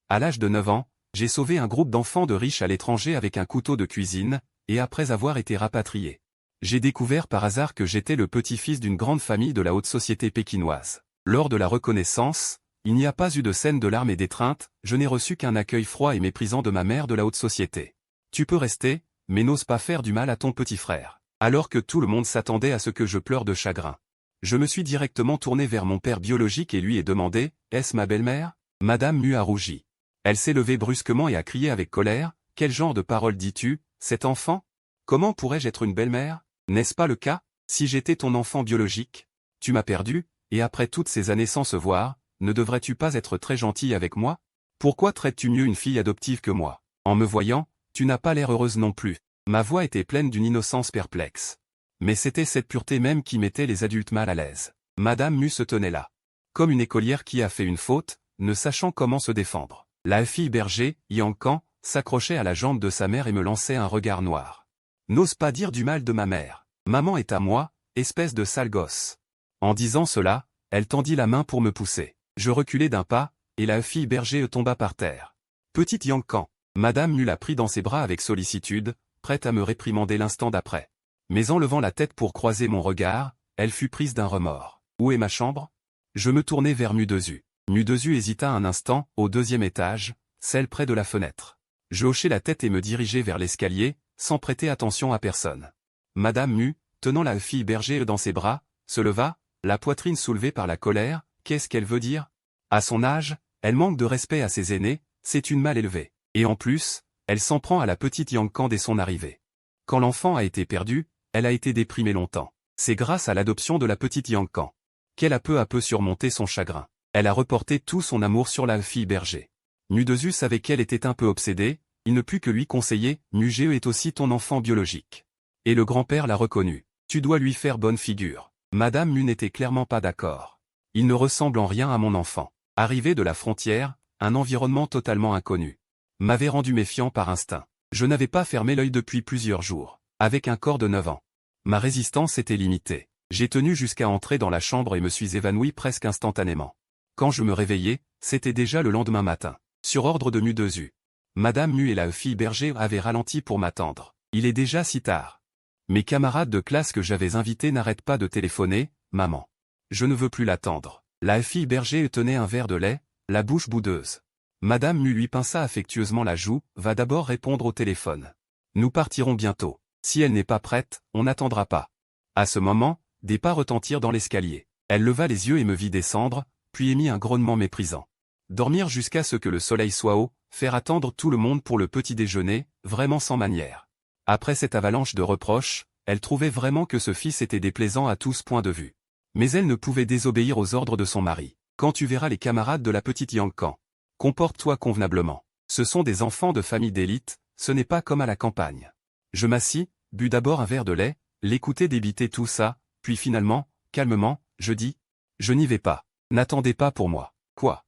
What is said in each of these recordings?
À l'âge de 9 ans, j'ai sauvé un groupe d'enfants de riches à l'étranger avec un couteau de cuisine, et après avoir été rapatrié. J'ai découvert par hasard que j'étais le petit-fils d'une grande famille de la haute société pékinoise. Lors de la reconnaissance, il n'y a pas eu de scène de larmes et d'étreinte, je n'ai reçu qu'un accueil froid et méprisant de ma mère de la haute société. Tu peux rester, mais n'ose pas faire du mal à ton petit frère. Alors que tout le monde s'attendait à ce que je pleure de chagrin. Je me suis directement tourné vers mon père biologique et lui ai demandé, est-ce ma belle-mère? Madame Mu a rougi. Elle s'est levée brusquement et a crié avec colère, quel genre de paroles dis-tu, cet enfant? Comment pourrais-je être une belle-mère? N'est-ce pas le cas? Si j'étais ton enfant biologique, tu m'as perdu, et après toutes ces années sans se voir, ne devrais-tu pas être très gentille avec moi? Pourquoi traites-tu mieux une fille adoptive que moi? En me voyant, tu n'as pas l'air heureuse non plus. Ma voix était pleine d'une innocence perplexe. Mais c'était cette pureté même qui mettait les adultes mal à l'aise. Madame Mu se tenait là. Comme une écolière qui a fait une faute, ne sachant comment se défendre. La fille berger, Yankan, s'accrochait à la jambe de sa mère et me lançait un regard noir. N'ose pas dire du mal de ma mère. Maman est à moi, espèce de sale gosse. En disant cela, elle tendit la main pour me pousser. Je reculai d'un pas, et la fille berger tomba par terre. Petite Yankan. Madame Mu la prit dans ses bras avec sollicitude, prête à me réprimander l'instant d'après. Mais en levant la tête pour croiser mon regard, elle fut prise d'un remords. Où est ma chambre? Je me tournai vers Mudezu. Mudezu hésita un instant, au 2e étage, celle près de la fenêtre. Je hochai la tête et me dirigeai vers l'escalier, sans prêter attention à personne. Madame Mu, tenant la fille berger dans ses bras, se leva, la poitrine soulevée par la colère. Qu'est-ce qu'elle veut dire? À son âge, elle manque de respect à ses aînés, c'est une mal élevée. Et en plus, elle s'en prend à la petite Yankan dès son arrivée. Quand l'enfant a été perdu, elle a été déprimée longtemps. C'est grâce à l'adoption de la petite Yankan qu'elle a peu à peu surmonté son chagrin. Elle a reporté tout son amour sur la fille berger. Mudezu savait qu'elle était un peu obsédée, il ne put que lui conseiller, Mugeo est aussi ton enfant biologique. Et le grand-père l'a reconnu. Tu dois lui faire bonne figure. Madame Mu n'était clairement pas d'accord. Il ne ressemble en rien à mon enfant. Arrivé de la frontière, un environnement totalement inconnu m'avait rendu méfiant par instinct. Je n'avais pas fermé l'œil depuis plusieurs jours. Avec un corps de 9 ans. Ma résistance était limitée. J'ai tenu jusqu'à entrer dans la chambre et me suis évanoui presque instantanément. Quand je me réveillai, c'était déjà le lendemain matin. Sur ordre de Mudezu. Madame Mu et la fille berger avaient ralenti pour m'attendre. Il est déjà si tard. Mes camarades de classe que j'avais invités n'arrêtent pas de téléphoner, maman. Je ne veux plus l'attendre. La fille berger tenait un verre de lait, la bouche boudeuse. Madame Mu lui pinça affectueusement la joue, va d'abord répondre au téléphone. Nous partirons bientôt. Si elle n'est pas prête, on n'attendra pas. À ce moment, des pas retentirent dans l'escalier. Elle leva les yeux et me vit descendre, puis émit un grognement méprisant. Dormir jusqu'à ce que le soleil soit haut, faire attendre tout le monde pour le petit déjeuner, vraiment sans manière. Après cette avalanche de reproches, elle trouvait vraiment que ce fils était déplaisant à tous points de vue. Mais elle ne pouvait désobéir aux ordres de son mari. Quand tu verras les camarades de la petite Yankan, comporte-toi convenablement. Ce sont des enfants de famille d'élite, ce n'est pas comme à la campagne. Je m'assis, bus d'abord un verre de lait, l'écoutai débiter tout ça, puis finalement, calmement, je dis, je n'y vais pas. N'attendez pas pour moi. Quoi?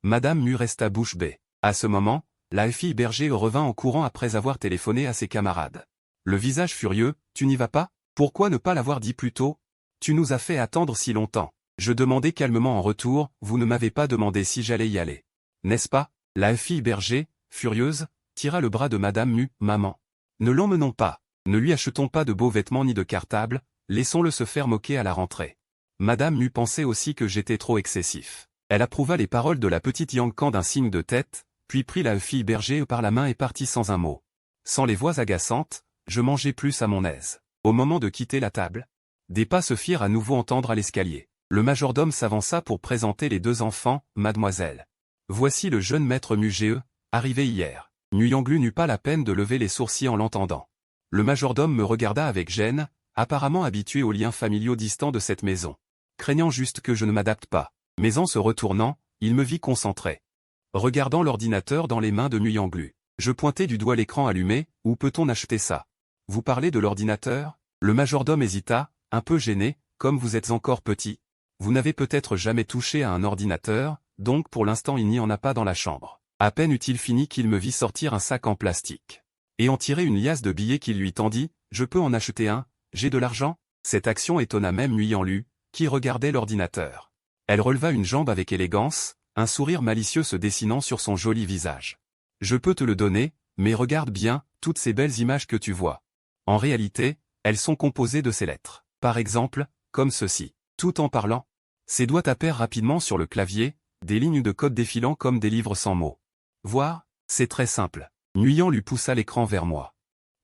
Madame Mu resta bouche bée. À ce moment, la fille berger revint en courant après avoir téléphoné à ses camarades. Le visage furieux, tu n'y vas pas? Pourquoi ne pas l'avoir dit plus tôt? Tu nous as fait attendre si longtemps. Je demandai calmement en retour, vous ne m'avez pas demandé si j'allais y aller. N'est-ce pas? La fille berger, furieuse, tira le bras de Madame Mu, maman. Ne l'emmenons pas. Ne lui achetons pas de beaux vêtements ni de cartable, laissons-le se faire moquer à la rentrée. Madame Mu pensait aussi que j'étais trop excessif. Elle approuva les paroles de la petite Yankan d'un signe de tête, puis prit la fille berger par la main et partit sans un mot. Sans les voix agaçantes, je mangeais plus à mon aise. Au moment de quitter la table, des pas se firent à nouveau entendre à l'escalier. Le majordome s'avança pour présenter les 2 enfants, mademoiselle. Voici le jeune maître Mugeo, arrivé hier. Muyanglu n'eut pas la peine de lever les sourcils en l'entendant. Le majordome me regarda avec gêne, apparemment habitué aux liens familiaux distants de cette maison. Craignant juste que je ne m'adapte pas. Mais en se retournant, il me vit concentré. Regardant l'ordinateur dans les mains de Muyanglu. Je pointai du doigt l'écran allumé, où peut-on acheter ça? Vous parlez de l'ordinateur? Le majordome hésita, un peu gêné, comme vous êtes encore petit. Vous n'avez peut-être jamais touché à un ordinateur, donc pour l'instant il n'y en a pas dans la chambre. À peine eut-il fini qu'il me vit sortir un sac en plastique. Et en tirer une liasse de billets qu'il lui tendit, je peux en acheter un, j'ai de l'argent? Cette action étonna même Muyanglu, qui regardait l'ordinateur. Elle releva une jambe avec élégance, un sourire malicieux se dessinant sur son joli visage. Je peux te le donner, mais regarde bien, toutes ces belles images que tu vois. En réalité, elles sont composées de ces lettres. Par exemple, comme ceci. Tout en parlant. Ses doigts tapèrent rapidement sur le clavier, des lignes de code défilant comme des livres sans mots. Voir, c'est très simple. Nguyen lui poussa l'écran vers moi.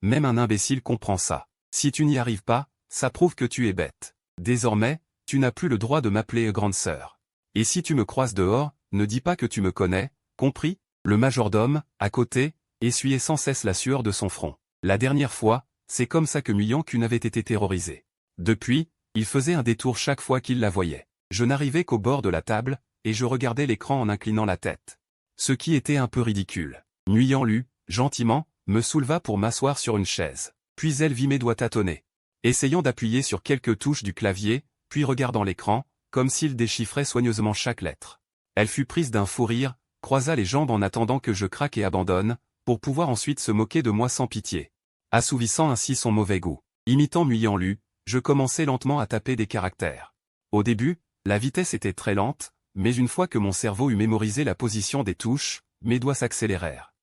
Même un imbécile comprend ça. Si tu n'y arrives pas, ça prouve que tu es bête. Désormais, tu n'as plus le droit de m'appeler grande sœur. Et si tu me croises dehors, ne dis pas que tu me connais, compris? Le majordome, à côté, essuyait sans cesse la sueur de son front. La dernière fois, c'est comme ça que Nguyen avait été terrorisé. Depuis, il faisait un détour chaque fois qu'il la voyait. Je n'arrivais qu'au bord de la table, et je regardais l'écran en inclinant la tête. Ce qui était un peu ridicule. Nguyen lut, gentiment, me souleva pour m'asseoir sur une chaise. Puis elle vit mes doigts tâtonner. Essayant d'appuyer sur quelques touches du clavier, puis regardant l'écran, comme s'il déchiffrait soigneusement chaque lettre. Elle fut prise d'un fou rire, croisa les jambes en attendant que je craque et abandonne, pour pouvoir ensuite se moquer de moi sans pitié. Assouvissant ainsi son mauvais goût. Imitant Nguyen lu, je commençais lentement à taper des caractères. Au début, la vitesse était très lente, mais une fois que mon cerveau eut mémorisé la position des touches, mes doigts s'accélérèrent.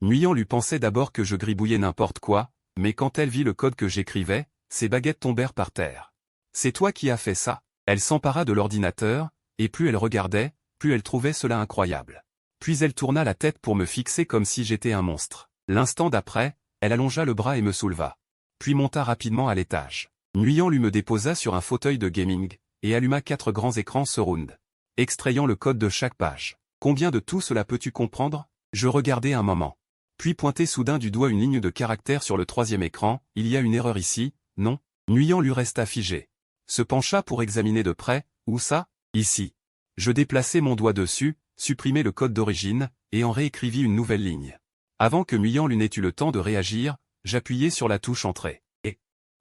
Nguyen lui pensait d'abord que je gribouillais n'importe quoi, mais quand elle vit le code que j'écrivais, ses baguettes tombèrent par terre. « C'est toi qui as fait ça ?» Elle s'empara de l'ordinateur, et plus elle regardait, plus elle trouvait cela incroyable. Puis elle tourna la tête pour me fixer comme si j'étais un monstre. L'instant d'après, elle allongea le bras et me souleva. Puis monta rapidement à l'étage. Nguyen lui me déposa sur un fauteuil de gaming, et alluma 4 grands écrans surround, extrayant le code de chaque page. Combien de tout cela peux-tu comprendre? Je regardai un moment. Puis pointai soudain du doigt une ligne de caractère sur le 3e écran, il y a une erreur ici, non? Nguyen lui resta figé. Se pencha pour examiner de près, où ça? Ici. Je déplaçai mon doigt dessus, supprimai le code d'origine, et en réécrivis une nouvelle ligne. Avant que Nguyen n'ait eu le temps de réagir, j'appuyai sur la touche entrée. Et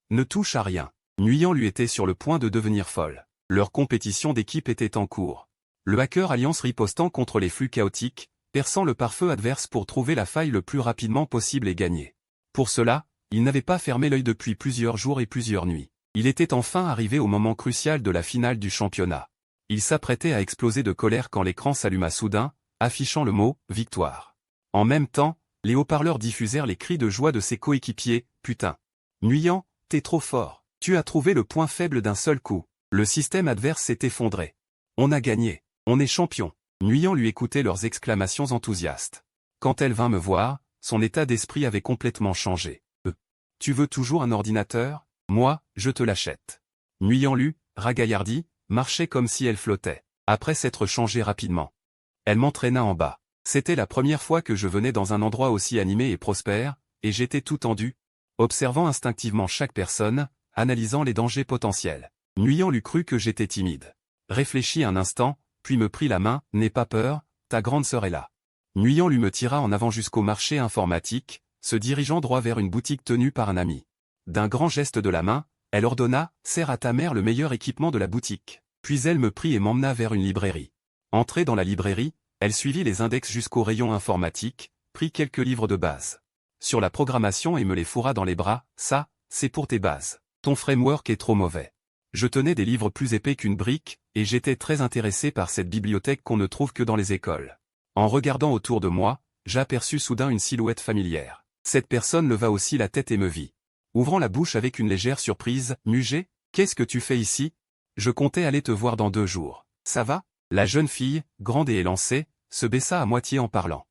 ne touche à rien. Nguyen lui était sur le point de devenir folle. Leur compétition d'équipe était en cours. Le hacker Alliance ripostant contre les flux chaotiques, perçant le pare-feu adverse pour trouver la faille le plus rapidement possible et gagner. Pour cela, il n'avait pas fermé l'œil depuis plusieurs jours et plusieurs nuits. Il était enfin arrivé au moment crucial de la finale du championnat. Il s'apprêtait à exploser de colère quand l'écran s'alluma soudain, affichant le mot « Victoire ». En même temps, les haut-parleurs diffusèrent les cris de joie de ses coéquipiers « Putain. Nguyen, t'es trop fort. Tu as trouvé le point faible d'un seul coup. » Le système adverse s'est effondré. On a gagné. On est champion. Nguyen lui écoutait leurs exclamations enthousiastes. Quand elle vint me voir, son état d'esprit avait complètement changé. Tu veux toujours un ordinateur? Moi, je te l'achète. Nguyen lui, ragaillardi, marchait comme si elle flottait, après s'être changée rapidement. Elle m'entraîna en bas. C'était la première fois que je venais dans un endroit aussi animé et prospère, et j'étais tout tendu, observant instinctivement chaque personne, analysant les dangers potentiels. Nguyen lui crut que j'étais timide. Réfléchit un instant, puis me prit la main, « N'aie pas peur, ta grande sœur est là. » Nguyen lui me tira en avant jusqu'au marché informatique, se dirigeant droit vers une boutique tenue par un ami. D'un grand geste de la main, elle ordonna, « Sers à ta mère le meilleur équipement de la boutique. » Puis elle me prit et m'emmena vers une librairie. Entrée dans la librairie, elle suivit les index jusqu'au rayon informatique, prit quelques livres de base sur la programmation et me les fourra dans les bras, « Ça, c'est pour tes bases. Ton framework est trop mauvais. » Je tenais des livres plus épais qu'une brique, et j'étais très intéressé par cette bibliothèque qu'on ne trouve que dans les écoles. En regardant autour de moi, j'aperçus soudain une silhouette familière. Cette personne leva aussi la tête et me vit. Ouvrant la bouche avec une légère surprise, « Mugé, qu'est-ce que tu fais ici? Je comptais aller te voir dans 2 jours. Ça va ?» La jeune fille, grande et élancée, se baissa à moitié en parlant.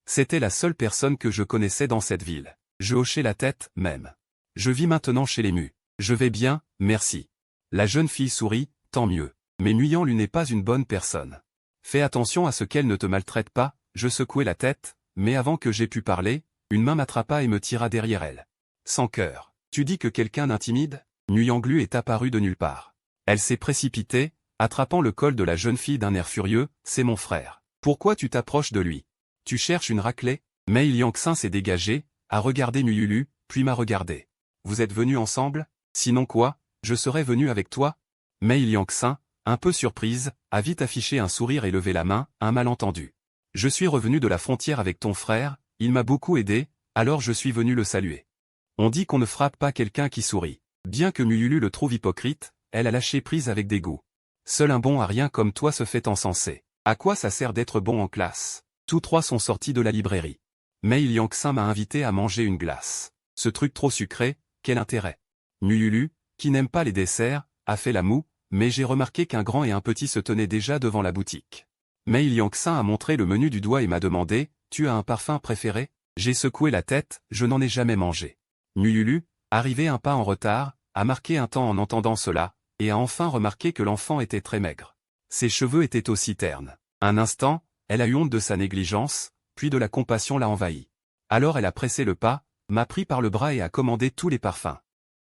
C'était la seule personne que je connaissais dans cette ville. Je hochai la tête, même. Je vis maintenant chez les Mus. Je vais bien, merci. La jeune fille sourit, tant mieux. Mais Nguyen lui n'est pas une bonne personne. Fais attention à ce qu'elle ne te maltraite pas, je secouai la tête, mais avant que j'aie pu parler, une main m'attrapa et me tira derrière elle. Sans cœur. Tu dis que quelqu'un d'intimide? Nguyen Glu est apparu de nulle part. Elle s'est précipitée, attrapant le col de la jeune fille d'un air furieux, c'est mon frère. Pourquoi tu t'approches de lui? Tu cherches une raclée? Mei Liangxin s'est dégagé, a regardé Nguyulu, puis m'a regardé. Vous êtes venus ensemble? Sinon quoi? Je serais venu avec toi? Mei Liangxin, un peu surprise, a vite affiché un sourire et levé la main, un malentendu. Je suis revenu de la frontière avec ton frère, il m'a beaucoup aidé, alors je suis venu le saluer. On dit qu'on ne frappe pas quelqu'un qui sourit. Bien que Nguyulu le trouve hypocrite, elle a lâché prise avec dégoût. Seul un bon à rien comme toi se fait encenser. À quoi ça sert d'être bon en classe? Tous trois sont sortis de la librairie. Mei Liangxin m'a invité à manger une glace. Ce truc trop sucré, quel intérêt? Nuyulu, qui n'aime pas les desserts, a fait la moue, mais j'ai remarqué qu'un grand et un petit se tenaient déjà devant la boutique. Mei Liangxin a montré le menu du doigt et m'a demandé, « Tu as un parfum préféré ?» J'ai secoué la tête, je n'en ai jamais mangé. Nuyulu, arrivé un pas en retard, a marqué un temps en entendant cela, et a enfin remarqué que l'enfant était très maigre. Ses cheveux étaient aussi ternes. Un instant, elle a eu honte de sa négligence, puis de la compassion l'a envahie. Alors elle a pressé le pas, m'a pris par le bras et a commandé tous les parfums.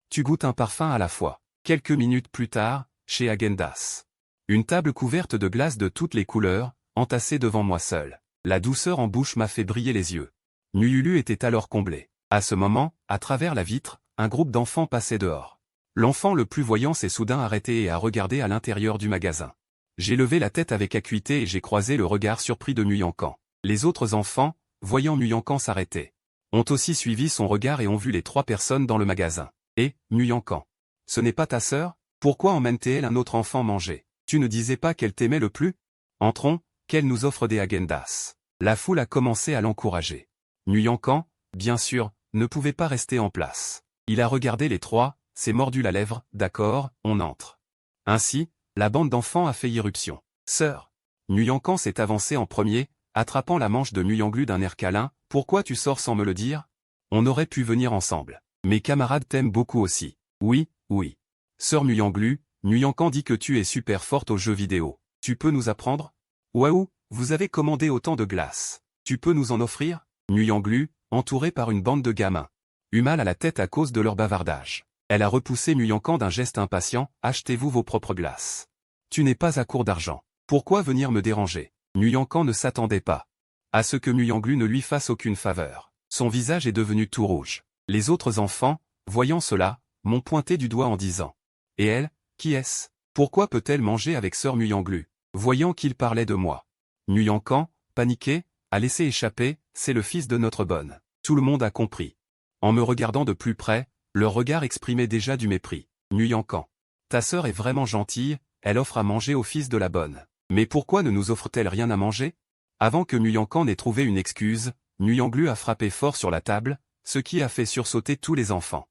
Tu goûtes un parfum à la fois. Quelques minutes plus tard, chez Häagen-Dazs. Une table couverte de glace de toutes les couleurs, entassée devant moi seul. La douceur en bouche m'a fait briller les yeux. Nuyulu était alors comblé. À ce moment, à travers la vitre, un groupe d'enfants passait dehors. L'enfant le plus voyant s'est soudain arrêté et a regardé à l'intérieur du magasin. J'ai levé la tête avec acuité et j'ai croisé le regard surpris de Nguyen-Can. Les autres enfants, voyant Nguyen-Can s'arrêter, ont aussi suivi son regard et ont vu les trois personnes dans le magasin. Et, Nguyen-Can, ce n'est pas ta sœur? Pourquoi emmène-t-elle un autre enfant manger? Tu ne disais pas qu'elle t'aimait le plus? Entrons, qu'elle nous offre des Häagen-Dazs. La foule a commencé à l'encourager. Nguyen-Can, bien sûr, ne pouvait pas rester en place. Il a regardé les trois, s'est mordu la lèvre, d'accord, on entre. Ainsi, la bande d'enfants a fait irruption. Sœur. Nguyen-Can s'est avancé en premier, attrapant la manche de Nguyen-Glu d'un air câlin, pourquoi tu sors sans me le dire? On aurait pu venir ensemble. Mes camarades t'aiment beaucoup aussi. Oui, oui. Sœur Nguyen-Glu, Nguyen-Can dit que tu es super forte aux jeux vidéo. Tu peux nous apprendre? Waouh, vous avez commandé autant de glace. Tu peux nous en offrir? Nguyen-Glu, entourée par une bande de gamins. Eut mal à la tête à cause de leur bavardage. Elle a repoussé Nguyen-Can d'un geste impatient, achetez-vous vos propres glaces. Tu n'es pas à court d'argent. Pourquoi venir me déranger? Nguyen-Can ne s'attendait pas à ce que Nguyen-Glu ne lui fasse aucune faveur. Son visage est devenu tout rouge. Les autres enfants, voyant cela, m'ont pointé du doigt en disant. Et elle, qui est-ce? Pourquoi peut-elle manger avec sœur Nguyen-Glu? Voyant qu'il parlait de moi. Nguyen-Can, paniqué, a laissé échapper, c'est le fils de notre bonne. Tout le monde a compris. En me regardant de plus près, leur regard exprimait déjà du mépris. Nguyen-Can. Ta sœur est vraiment gentille, elle offre à manger au fils de la bonne. Mais pourquoi ne nous offre-t-elle rien à manger? Avant que Nguyen-Can n'ait trouvé une excuse, Nguyen-Glu a frappé fort sur la table, ce qui a fait sursauter tous les enfants.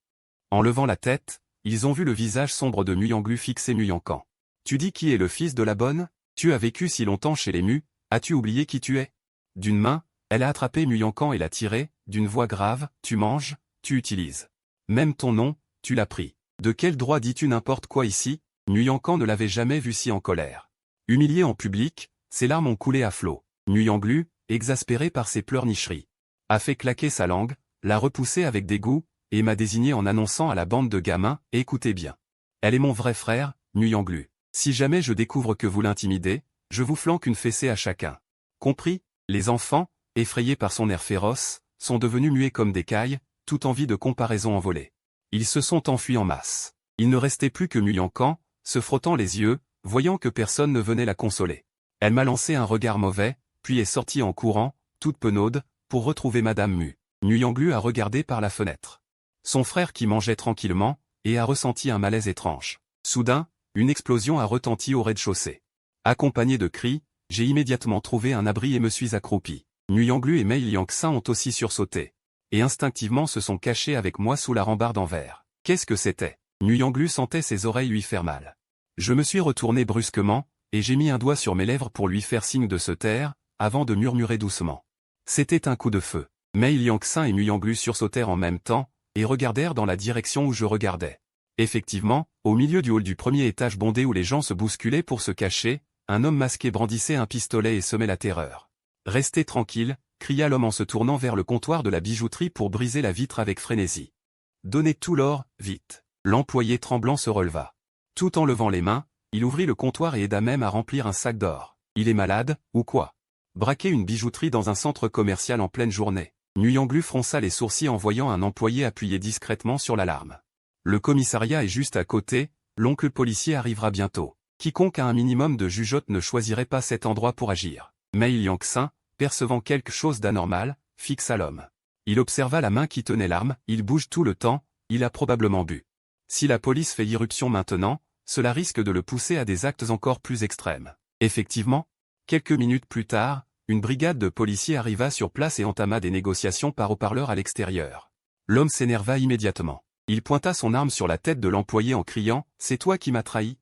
En levant la tête, ils ont vu le visage sombre de Nguyen-Glu fixer Nguyen-Can. Tu dis qui est le fils de la bonne? Tu as vécu si longtemps chez les Mu, as-tu oublié qui tu es? D'une main, elle a attrapé Nguyen-Can et l'a tiré, d'une voix grave, tu manges, tu utilises. Même ton nom, tu l'as pris. De quel droit dis-tu n'importe quoi ici? Nguyen-Can ne l'avait jamais vu si en colère. Humilié en public, ses larmes ont coulé à flots. Nguyen-Glu, exaspéré par ses pleurnicheries, a fait claquer sa langue, l'a repoussé avec dégoût, et m'a désigné en annonçant à la bande de gamins, écoutez bien. Elle est mon vrai frère, Nguyen-Glu. Si jamais je découvre que vous l'intimidez, je vous flanque une fessée à chacun. Compris? Les enfants, effrayés par son air féroce, sont devenus muets comme des cailles, toute envie de comparaison envolée. Ils se sont enfuis en masse. Il ne restait plus que Nguyen-Can, se frottant les yeux, voyant que personne ne venait la consoler. Elle m'a lancé un regard mauvais, puis est sortie en courant, toute penaude, pour retrouver Madame Mu. Nguyen-Glu a regardé par la fenêtre son frère qui mangeait tranquillement, et a ressenti un malaise étrange. Soudain, une explosion a retenti au rez-de-chaussée. Accompagné de cris, j'ai immédiatement trouvé un abri et me suis accroupi. Nguyen-Glu et Mei Liangxin ont aussi sursauté, et instinctivement se sont cachés avec moi sous la rambarde en verre. Qu'est-ce que c'était? Nguyen-Glu sentait ses oreilles lui faire mal. Je me suis retourné brusquement, et j'ai mis un doigt sur mes lèvres pour lui faire signe de se taire, avant de murmurer doucement. C'était un coup de feu. Mei Liangxin et Nguyen-Glu sursautèrent en même temps, et regardèrent dans la direction où je regardais. Effectivement, au milieu du hall du premier étage bondé où les gens se bousculaient pour se cacher, un homme masqué brandissait un pistolet et semait la terreur. « Restez tranquille », cria l'homme en se tournant vers le comptoir de la bijouterie pour briser la vitre avec frénésie. « Donnez tout l'or, vite !» L'employé tremblant se releva. Tout en levant les mains, il ouvrit le comptoir et aida même à remplir un sac d'or. « Il est malade, ou quoi? Braquer une bijouterie dans un centre commercial en pleine journée. » Nguyen-Glu fronça les sourcils en voyant un employé appuyer discrètement sur l'alarme. Le commissariat est juste à côté, l'oncle policier arrivera bientôt. Quiconque a un minimum de jugeote ne choisirait pas cet endroit pour agir. Mei Liangxin, percevant quelque chose d'anormal, fixa l'homme. Il observa la main qui tenait l'arme, il bouge tout le temps, il a probablement bu. Si la police fait irruption maintenant, cela risque de le pousser à des actes encore plus extrêmes. Effectivement, Quelques minutes plus tard, une brigade de policiers arriva sur place et entama des négociations par haut-parleur à l'extérieur. L'homme s'énerva immédiatement. Il pointa son arme sur la tête de l'employé en criant « C'est toi qui m'as trahi !»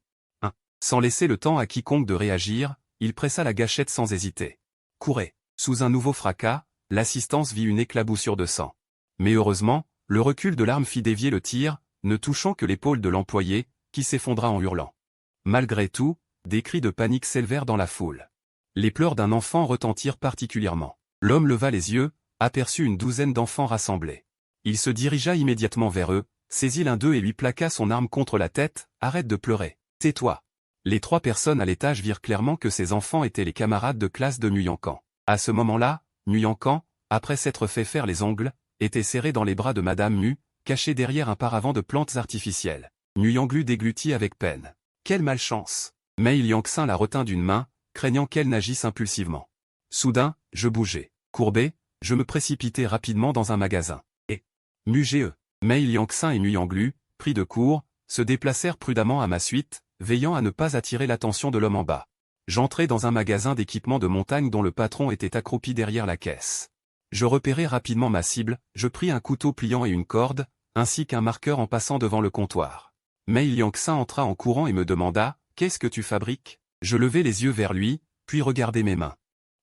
Sans laisser le temps à quiconque de réagir, il pressa la gâchette sans hésiter. Courez. Sous un nouveau fracas, l'assistance vit une éclaboussure de sang. Mais heureusement, le recul de l'arme fit dévier le tir, ne touchant que l'épaule de l'employé, qui s'effondra en hurlant. Malgré tout, des cris de panique s'élevèrent dans la foule. Les pleurs d'un enfant retentirent particulièrement. L'homme leva les yeux, aperçut une douzaine d'enfants rassemblés. Il se dirigea immédiatement vers eux, saisit l'un d'eux et lui plaqua son arme contre la tête. « Arrête de pleurer. Tais-toi. » Les 3 personnes à l'étage virent clairement que ces enfants étaient les camarades de classe de Nguyen-Can. À ce moment-là, Nguyen-Can, après s'être fait faire les ongles, était serré dans les bras de Madame Mu, caché derrière un paravent de plantes artificielles. Nguyen Glu déglutit avec peine. Quelle malchance! Mais Yang-Sin la retint d'une main, craignant qu'elle n'agisse impulsivement. Soudain, je bougeai. Courbé, je me précipitai rapidement dans un magasin. Et Mu-Ge. Mais Yang-Sin et Nguyen Glu, pris de court, se déplacèrent prudemment à ma suite, veillant à ne pas attirer l'attention de l'homme en bas. J'entrai dans un magasin d'équipement de montagne dont le patron était accroupi derrière la caisse. Je repérai rapidement ma cible, je pris un couteau pliant et une corde, ainsi qu'un marqueur en passant devant le comptoir. Mais Yang-Sin entra en courant et me demanda « Qu'est-ce que tu fabriques ?» Je levai les yeux vers lui, puis regardai mes mains.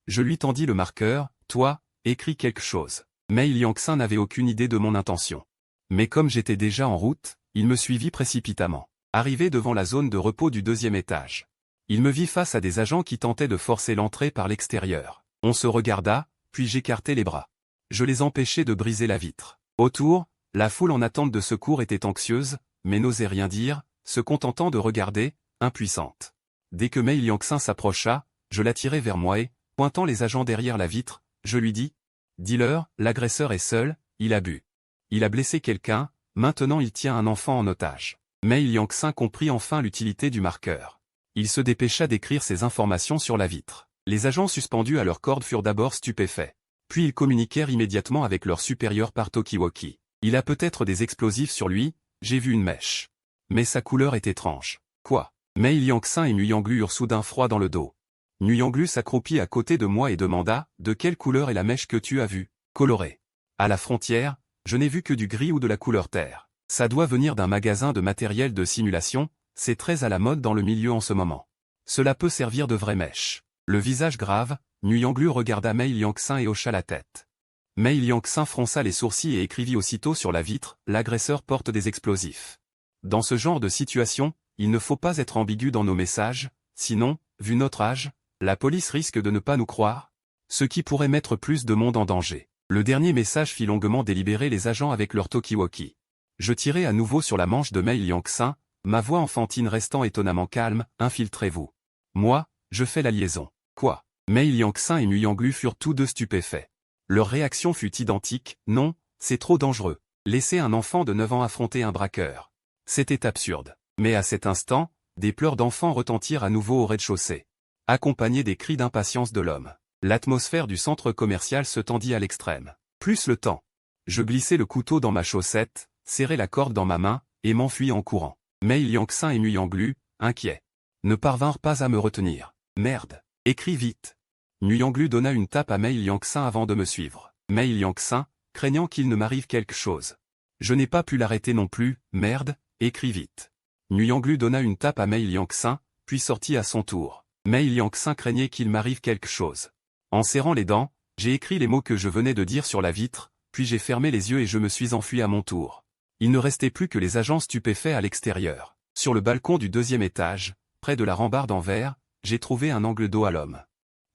Je lui tendis le marqueur « Toi, écris quelque chose. » Mais Yang-Sin n'avait aucune idée de mon intention. Mais comme j'étais déjà en route, il me suivit précipitamment. Arrivé devant la zone de repos du 2e étage. Il me vit face à des agents qui tentaient de forcer l'entrée par l'extérieur. On se regarda, puis j'écartai les bras. Je les empêchai de briser la vitre. Autour, la foule en attente de secours était anxieuse, mais n'osait rien dire, se contentant de regarder, impuissante. Dès que Mei Yang-Sin s'approcha, je l'attirai vers moi et, pointant les agents derrière la vitre, je lui dis « Dis-leur, l'agresseur est seul, il a bu. Il a blessé quelqu'un, maintenant il tient un enfant en otage. » Mais Yang-Sin comprit enfin l'utilité du marqueur. Il se dépêcha d'écrire ces informations sur la vitre. Les agents suspendus à leur corde furent d'abord stupéfaits. Puis ils communiquèrent immédiatement avec leur supérieur par talkie-walkie. Il a peut-être des explosifs sur lui, j'ai vu une mèche. Mais sa couleur est étrange. Quoi? Mais Yang-Sin et Nguyen Glu eurent soudain froid dans le dos. Nguyen Glu s'accroupit à côté de moi et demanda « De quelle couleur est la mèche que tu as vue? » Colorée. À la frontière, je n'ai vu que du gris ou de la couleur terre. Ça doit venir d'un magasin de matériel de simulation, c'est très à la mode dans le milieu en ce moment. Cela peut servir de vraie mèche. Le visage grave, Nguyen Glu regarda Mei Yang-Sin et hocha la tête. Mei Yang-Sin fronça les sourcils et écrivit aussitôt sur la vitre « L'agresseur porte des explosifs. » Dans ce genre de situation, il ne faut pas être ambigu dans nos messages, sinon, vu notre âge, la police risque de ne pas nous croire, ce qui pourrait mettre plus de monde en danger. Le dernier message fit longuement délibérer les agents avec leur talkie-walkie. Je tirai à nouveau sur la manche de Mei Yang-Sin, ma voix enfantine restant étonnamment calme, « Infiltrez-vous. Moi, je fais la liaison. » Quoi? Mei Yang-Sin et Nguyen Glu furent tous deux stupéfaits. Leur réaction fut identique, « Non, c'est trop dangereux. Laisser un enfant de 9 ans affronter un braqueur. » C'était absurde. Mais à cet instant, des pleurs d'enfants retentirent à nouveau au rez-de-chaussée, accompagnés des cris d'impatience de l'homme. L'atmosphère du centre commercial se tendit à l'extrême. Plus le temps. Je glissai le couteau dans ma chaussette, serrai la corde dans ma main, et m'enfuis en courant. Mais Yang-Sin et Nguyen Glu, inquiets, ne parvinrent pas à me retenir. Merde. Écris vite. Nguyen Glu donna une tape à Mei Yang-Sin avant de me suivre. Mei Yang-Sin, craignant qu'il ne m'arrive quelque chose. Je n'ai pas pu l'arrêter non plus, merde, écris vite. Nguyen Glu donna une tape à Mei Yang-Sin, puis sortit à son tour. Mei Yang-Sin craignait qu'il m'arrive quelque chose. En serrant les dents, j'ai écrit les mots que je venais de dire sur la vitre, puis j'ai fermé les yeux et je me suis enfui à mon tour. Il ne restait plus que les agents stupéfaits à l'extérieur. Sur le balcon du 2e étage, près de la rambarde en verre, j'ai trouvé un angle d'eau à l'homme.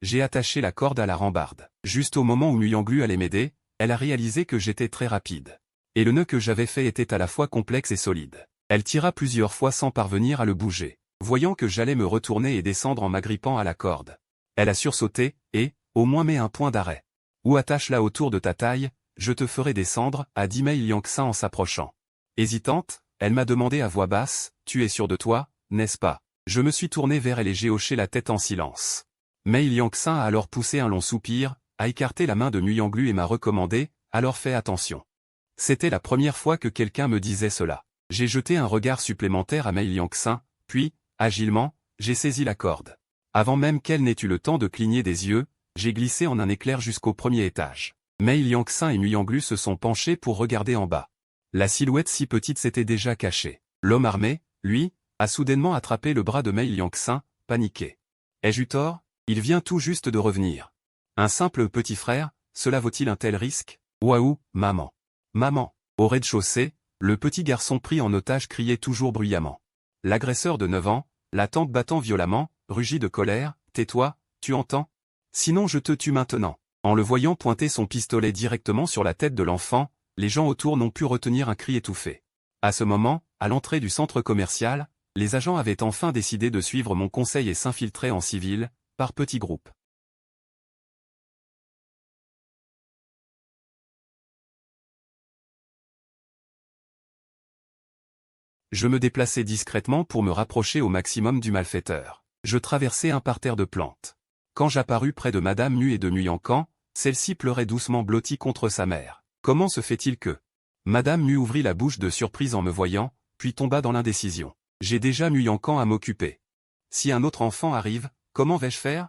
J'ai attaché la corde à la rambarde. Juste au moment où Nguyen Glu allait m'aider, elle a réalisé que j'étais très rapide. Et le nœud que j'avais fait était à la fois complexe et solide. Elle tira plusieurs fois sans parvenir à le bouger. Voyant que j'allais me retourner et descendre en m'agrippant à la corde. Elle a sursauté, et, au moins mets un point d'arrêt. Ou attache-la autour de ta taille, je te ferai descendre, a dit Mei Yang-Sin en s'approchant. Hésitante, elle m'a demandé à voix basse, tu es sûr de toi, n'est-ce pas? Je me suis tourné vers elle et j'ai hoché la tête en silence. Mei Yang-Sin a alors poussé un long soupir, a écarté la main de Nguyen Glu et m'a recommandé, alors fais attention. C'était la première fois que quelqu'un me disait cela. J'ai jeté un regard supplémentaire à Mei Yang-Sin, puis, agilement, j'ai saisi la corde. Avant même qu'elle n'ait eu le temps de cligner des yeux, j'ai glissé en un éclair jusqu'au premier étage. Mei Liangxin et Muyanglu se sont penchés pour regarder en bas. La silhouette si petite s'était déjà cachée. L'homme armé, lui, a soudainement attrapé le bras de Mei Liangxin, paniqué. Ai-je eu tort? Il vient tout juste de revenir. Un simple petit frère, cela vaut-il un tel risque? Waouh, maman. Maman. Au rez-de-chaussée, le petit garçon pris en otage criait toujours bruyamment. L'agresseur de 9 ans, la tante battant violemment, rugit de colère. Tais-toi, tu entends? Sinon je te tue maintenant. En le voyant pointer son pistolet directement sur la tête de l'enfant, les gens autour n'ont pu retenir un cri étouffé. À ce moment, à l'entrée du centre commercial, les agents avaient enfin décidé de suivre mon conseil et s'infiltrer en civil, par petits groupes. Je me déplaçais discrètement pour me rapprocher au maximum du malfaiteur. Je traversais un parterre de plantes. Quand j'apparus près de Madame Mu et de Nguyen-Can, celle-ci pleurait doucement blottie contre sa mère. Comment se fait-il que... Madame Mu ouvrit la bouche de surprise en me voyant, puis tomba dans l'indécision. J'ai déjà Nguyen-Can à m'occuper. Si un autre enfant arrive, comment vais-je faire?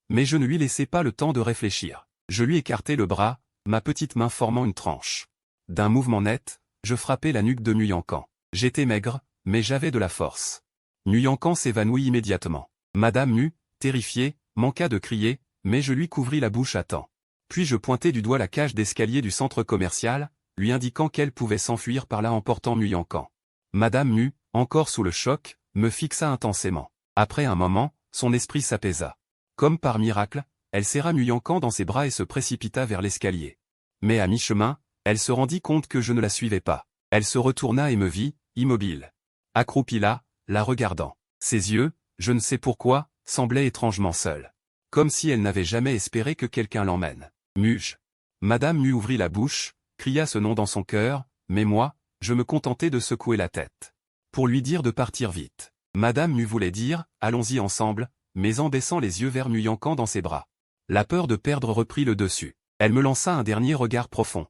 Mais je ne lui laissai pas le temps de réfléchir. Je lui écartai le bras, ma petite main formant une tranche. D'un mouvement net, je frappai la nuque de Nguyen-Can. J'étais maigre, mais j'avais de la force. Nguyen-Can s'évanouit immédiatement. Madame Mu, terrifiée, manqua de crier, mais je lui couvris la bouche à temps. Puis je pointai du doigt la cage d'escalier du centre commercial, lui indiquant qu'elle pouvait s'enfuir par là en portant Nguyen-Can. Madame Mu, encore sous le choc, me fixa intensément. Après un moment, son esprit s'apaisa. Comme par miracle, elle serra Nguyen-Can dans ses bras et se précipita vers l'escalier. Mais à mi-chemin, elle se rendit compte que je ne la suivais pas. Elle se retourna et me vit, immobile. Accroupie là, la regardant. Ses yeux, je ne sais pourquoi, semblaient étrangement seuls. Comme si elle n'avait jamais espéré que quelqu'un l'emmène. Muge. Madame Mu ouvrit la bouche, cria ce nom dans son cœur, mais moi, je me contentais de secouer la tête. Pour lui dire de partir vite. Madame Mu voulait dire, allons-y ensemble, mais en baissant les yeux vers Nguyen-Can dans ses bras. La peur de perdre reprit le dessus. Elle me lança un dernier regard profond.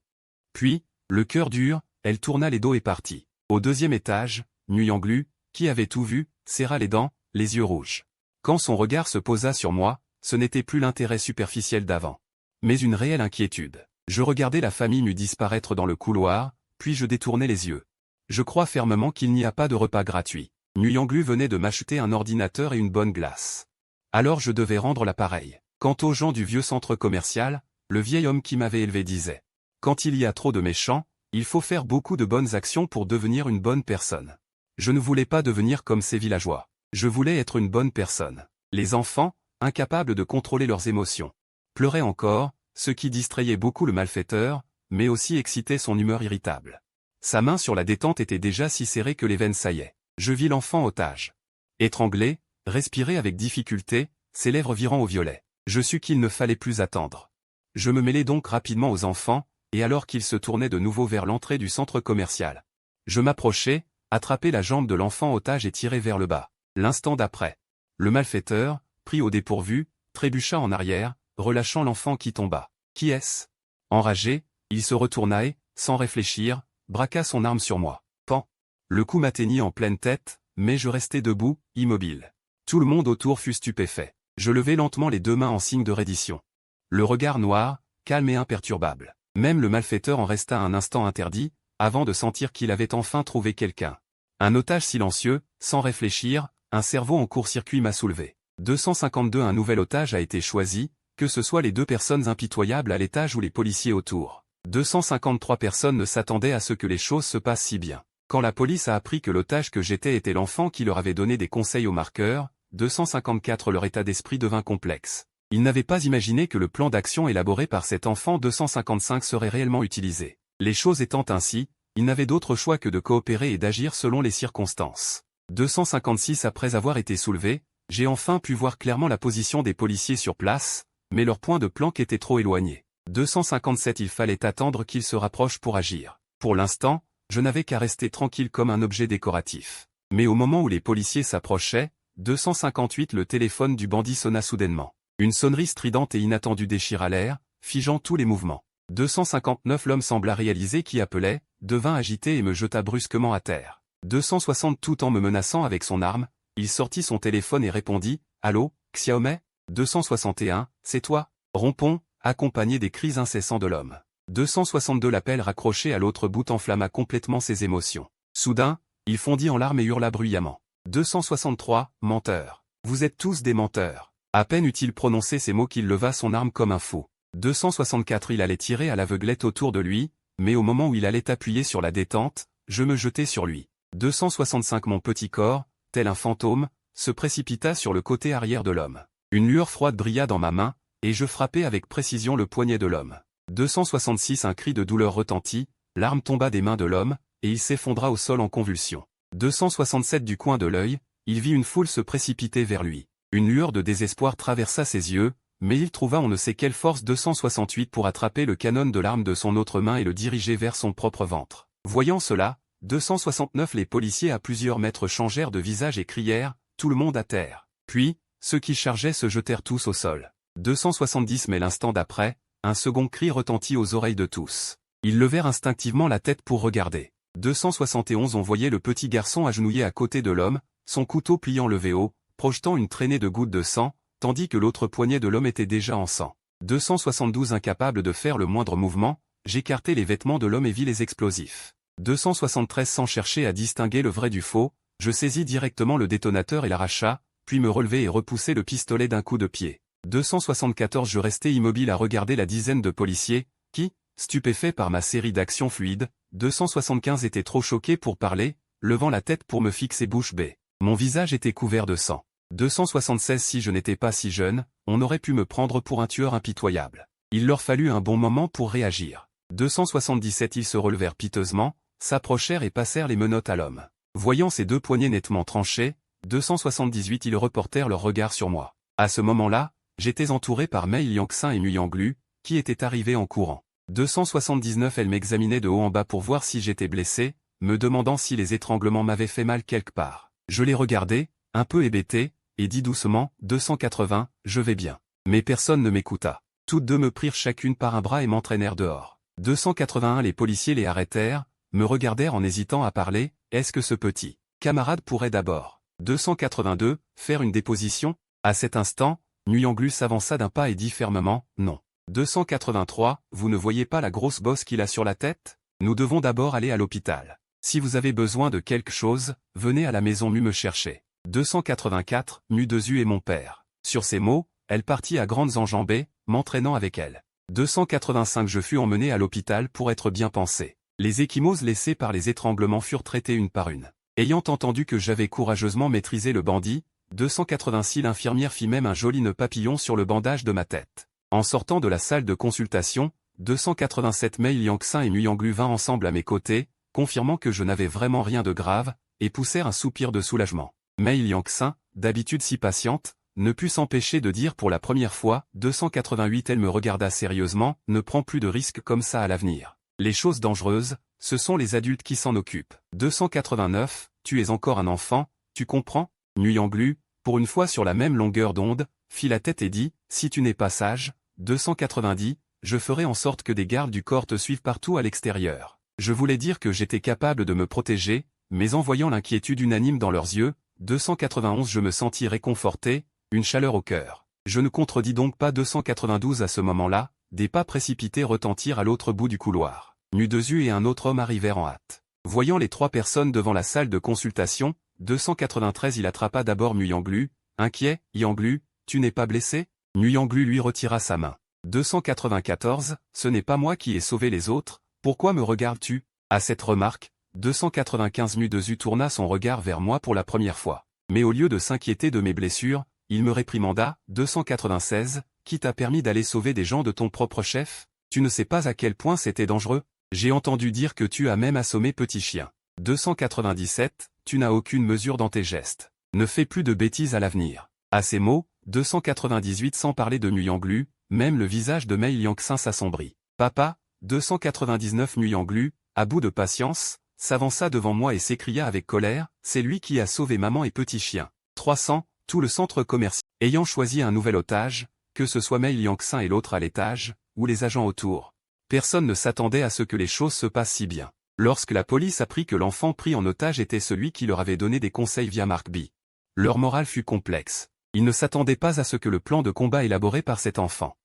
Puis, le cœur dur, elle tourna les dos et partit. Au deuxième étage, Nguyen-Glu, qui avait tout vu, serra les dents, les yeux rouges. Quand son regard se posa sur moi, ce n'était plus l'intérêt superficiel d'avant, mais une réelle inquiétude. Je regardais la famille Mu disparaître dans le couloir, puis je détournai les yeux. Je crois fermement qu'il n'y a pas de repas gratuit. Nguyen-Glu venait de m'acheter un ordinateur et une bonne glace. Alors je devais rendre l'appareil. Quant aux gens du vieux centre commercial, le vieil homme qui m'avait élevé disait: quand il y a trop de méchants, il faut faire beaucoup de bonnes actions pour devenir une bonne personne. Je ne voulais pas devenir comme ces villageois. Je voulais être une bonne personne. Les enfants, incapables de contrôler leurs émotions, pleuraient encore, ce qui distrayait beaucoup le malfaiteur, mais aussi excitait son humeur irritable. Sa main sur la détente était déjà si serrée que les veines saillaient. Je vis l'enfant otage. Étranglé, respirer avec difficulté, ses lèvres virant au violet. Je sus qu'il ne fallait plus attendre. Je me mêlai donc rapidement aux enfants, et alors qu'ils se tournaient de nouveau vers l'entrée du centre commercial, je m'approchai, attrapai la jambe de l'enfant otage et tirai vers le bas. L'instant d'après, le malfaiteur, pris au dépourvu, trébucha en arrière, relâchant l'enfant qui tomba. Qui est-ce? Enragé, il se retourna et, sans réfléchir, braqua son arme sur moi. Pan. Le coup m'atteignit en pleine tête, mais je restai debout, immobile. Tout le monde autour fut stupéfait. Je levai lentement les deux mains en signe de reddition. Le regard noir, calme et imperturbable. Même le malfaiteur en resta un instant interdit, avant de sentir qu'il avait enfin trouvé quelqu'un. Un otage silencieux, sans réfléchir, un cerveau en court-circuit m'a soulevé. 252 Un nouvel otage a été choisi, que ce soit les deux personnes impitoyables à l'étage ou les policiers autour. 253 personnes ne s'attendaient à ce que les choses se passent si bien. Quand la police a appris que l'otage que j'étais était l'enfant qui leur avait donné des conseils aux marqueurs, 254 leur état d'esprit devint complexe. Ils n'avaient pas imaginé que le plan d'action élaboré par cet enfant 255 serait réellement utilisé. Les choses étant ainsi, ils n'avaient d'autre choix que de coopérer et d'agir selon les circonstances. 256 Après avoir été soulevé, j'ai enfin pu voir clairement la position des policiers sur place, mais leur point de planque était trop éloigné. 257 Il fallait attendre qu'ils se rapprochent pour agir. Pour l'instant, je n'avais qu'à rester tranquille comme un objet décoratif. Mais au moment où les policiers s'approchaient, 258 Le téléphone du bandit sonna soudainement. Une sonnerie stridente et inattendue déchira l'air, figeant tous les mouvements. 259 L'homme sembla réaliser qui appelait, devint agité et me jeta brusquement à terre. 260 Tout en me menaçant avec son arme, il sortit son téléphone et répondit: « Allô, Xiaomei 261, c'est toi? Rompons, accompagné des cris incessants de l'homme. 262 l'appel raccroché à l'autre bout enflamma complètement ses émotions. Soudain, il fondit en larmes et hurla bruyamment. 263, menteur. Vous êtes tous des menteurs. À peine eut-il prononcé ces mots qu'il leva son arme comme un fou. 264 il allait tirer à l'aveuglette autour de lui, mais au moment où il allait appuyer sur la détente, je me jetai sur lui. 265 mon petit corps, tel un fantôme, se précipita sur le côté arrière de l'homme. Une lueur froide brilla dans ma main, et je frappai avec précision le poignet de l'homme. 266 un cri de douleur retentit, l'arme tomba des mains de l'homme, et il s'effondra au sol en convulsions. 267 du coin de l'œil, il vit une foule se précipiter vers lui. Une lueur de désespoir traversa ses yeux, mais il trouva on ne sait quelle force 268 pour attraper le canon de l'arme de son autre main et le diriger vers son propre ventre. Voyant cela, 269 les policiers à plusieurs mètres changèrent de visage et crièrent « Tout le monde à terre !» Puis, ceux qui chargeaient se jetèrent tous au sol. 270 mais l'instant d'après, un second cri retentit aux oreilles de tous. Ils levèrent instinctivement la tête pour regarder. 271 on voyait le petit garçon agenouillé à côté de l'homme, son couteau pliant levé haut, projetant une traînée de gouttes de sang, tandis que l'autre poignet de l'homme était déjà en sang. 272 incapable de faire le moindre mouvement, j'écartai les vêtements de l'homme et vis les explosifs. 273 sans chercher à distinguer le vrai du faux, je saisis directement le détonateur et l'arracha, puis me relevai et repoussai le pistolet d'un coup de pied. 274 je restai immobile à regarder la dizaine de policiers, qui, stupéfaits par ma série d'actions fluides, 275 étaient trop choqués pour parler, levant la tête pour me fixer bouche bée. Mon visage était couvert de sang. 276 si je n'étais pas si jeune, on aurait pu me prendre pour un tueur impitoyable. Il leur fallut un bon moment pour réagir. 277 ils se relevèrent piteusement, s'approchèrent et passèrent les menottes à l'homme. Voyant ces deux poignets nettement tranchés, 278 ils reportèrent leur regard sur moi. À ce moment-là, j'étais entouré par Mei Liangxin et Nguyen Lu, qui étaient arrivés en courant. 279 elle m'examinait de haut en bas pour voir si j'étais blessé, me demandant si les étranglements m'avaient fait mal quelque part. Je les regardai, un peu hébété, et dis doucement, 280, je vais bien. Mais personne ne m'écouta. Toutes deux me prirent chacune par un bras et m'entraînèrent dehors. 281 les policiers les arrêtèrent, me regardèrent en hésitant à parler, est-ce que ce petit camarade pourrait d'abord 282, faire une déposition? À cet instant, Nguyen Lu s'avança d'un pas et dit fermement, non. 283, vous ne voyez pas la grosse bosse qu'il a sur la tête? Nous devons d'abord aller à l'hôpital. Si vous avez besoin de quelque chose, venez à la maison me chercher. 284, Mu-Desu et mon père. Sur ces mots, elle partit à grandes enjambées, m'entraînant avec elle. 285 je fus emmené à l'hôpital pour être bien pansé. Les ecchymoses laissées par les étranglements furent traitées une par une. Ayant entendu que j'avais courageusement maîtrisé le bandit, 286 l'infirmière fit même un joli nœud papillon sur le bandage de ma tête. En sortant de la salle de consultation, 287 Mei Liangxin et Nguyen Lu vinrent ensemble à mes côtés, confirmant que je n'avais vraiment rien de grave, et poussèrent un soupir de soulagement. Mei Liangxin, d'habitude si patiente, ne put s'empêcher de dire pour la première fois, 288 elle me regarda sérieusement, ne prends plus de risques comme ça à l'avenir. Les choses dangereuses, ce sont les adultes qui s'en occupent. 289, tu es encore un enfant, tu comprends? Nguyen Lu, pour une fois sur la même longueur d'onde, fit la tête et dit, si tu n'es pas sage, 290, je ferai en sorte que des gardes du corps te suivent partout à l'extérieur. Je voulais dire que j'étais capable de me protéger, mais en voyant l'inquiétude unanime dans leurs yeux, 291 je me sentis réconforté, une chaleur au cœur. Je ne contredis donc pas 292 à ce moment-là, des pas précipités retentirent à l'autre bout du couloir. Mu-Desu et un autre homme arrivèrent en hâte. Voyant les trois personnes devant la salle de consultation, 293 il attrapa d'abord Nguyen Lu, inquiet, Yang Lu, tu n'es pas blessé? Nguyen Lu lui retira sa main. 294, ce n'est pas moi qui ai sauvé les autres, pourquoi me regardes-tu? À cette remarque, 295 Mu-Desu tourna son regard vers moi pour la première fois. Mais au lieu de s'inquiéter de mes blessures, il me réprimanda, 296, qui t'a permis d'aller sauver des gens de ton propre chef? Tu ne sais pas à quel point c'était dangereux? J'ai entendu dire que tu as même assommé Petit Chien. 297, tu n'as aucune mesure dans tes gestes. Ne fais plus de bêtises à l'avenir. À ces mots, 298 sans parler de Nguyen Lu, même le visage de Mei Liangxin s'assombrit. Papa, 299 Nguyen Lu, à bout de patience, s'avança devant moi et s'écria avec colère, c'est lui qui a sauvé maman et Petit Chien. 300, tout le centre commercial. Ayant choisi un nouvel otage, que ce soit Mei Liangxin et l'autre à l'étage, ou les agents autour. Personne ne s'attendait à ce que les choses se passent si bien. Lorsque la police apprit que l'enfant pris en otage était celui qui leur avait donné des conseils via Mark B. Leur morale fut complexe. Il ne s'attendait pas à ce que le plan de combat élaboré par cet enfant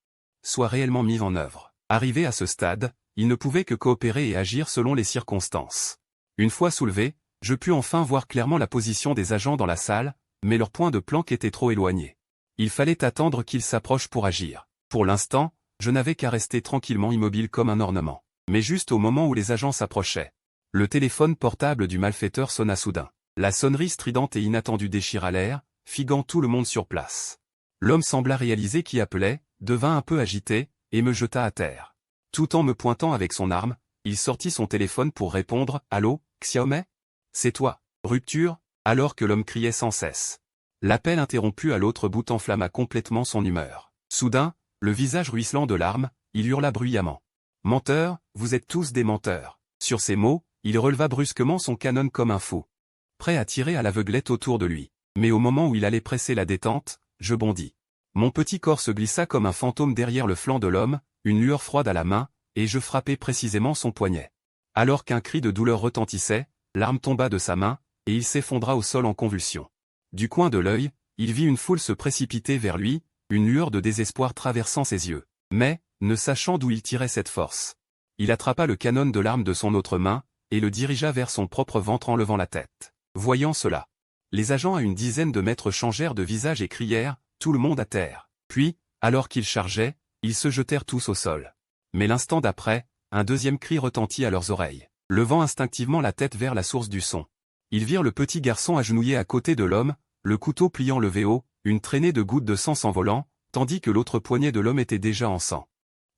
soit réellement mis en œuvre. Arrivé à ce stade, il ne pouvait que coopérer et agir selon les circonstances. Une fois soulevé, je pus enfin voir clairement la position des agents dans la salle, mais leur point de planque était trop éloigné. Il fallait attendre qu'ils s'approchent pour agir. Pour l'instant, je n'avais qu'à rester tranquillement immobile comme un ornement. Mais juste au moment où les agents s'approchaient, le téléphone portable du malfaiteur sonna soudain. La sonnerie stridente et inattendue déchira l'air, figant tout le monde sur place. L'homme sembla réaliser qui appelait, devint un peu agité, et me jeta à terre. Tout en me pointant avec son arme, il sortit son téléphone pour répondre « Allô, Xiaomei ? C'est toi. Rupture ?» alors que l'homme criait sans cesse. L'appel interrompu à l'autre bout enflamma complètement son humeur. Soudain, le visage ruisselant de larmes, il hurla bruyamment. « Menteurs, vous êtes tous des menteurs !» Sur ces mots, il releva brusquement son canon comme un fou, prêt à tirer à l'aveuglette autour de lui. Mais au moment où il allait presser la détente, je bondis. Mon petit corps se glissa comme un fantôme derrière le flanc de l'homme, une lueur froide à la main, et je frappai précisément son poignet. Alors qu'un cri de douleur retentissait, l'arme tomba de sa main, et il s'effondra au sol en convulsions. Du coin de l'œil, il vit une foule se précipiter vers lui, une lueur de désespoir traversant ses yeux. Mais, ne sachant d'où il tirait cette force, il attrapa le canon de l'arme de son autre main, et le dirigea vers son propre ventre en levant la tête. Voyant cela, les agents à une dizaine de mètres changèrent de visage et crièrent « Tout le monde à terre !» Puis, alors qu'ils chargeaient, ils se jetèrent tous au sol. Mais l'instant d'après, un deuxième cri retentit à leurs oreilles. Levant instinctivement la tête vers la source du son, ils virent le petit garçon agenouillé à côté de l'homme, le couteau pliant levé haut, une traînée de gouttes de sang s'envolant, tandis que l'autre poignet de l'homme était déjà en sang.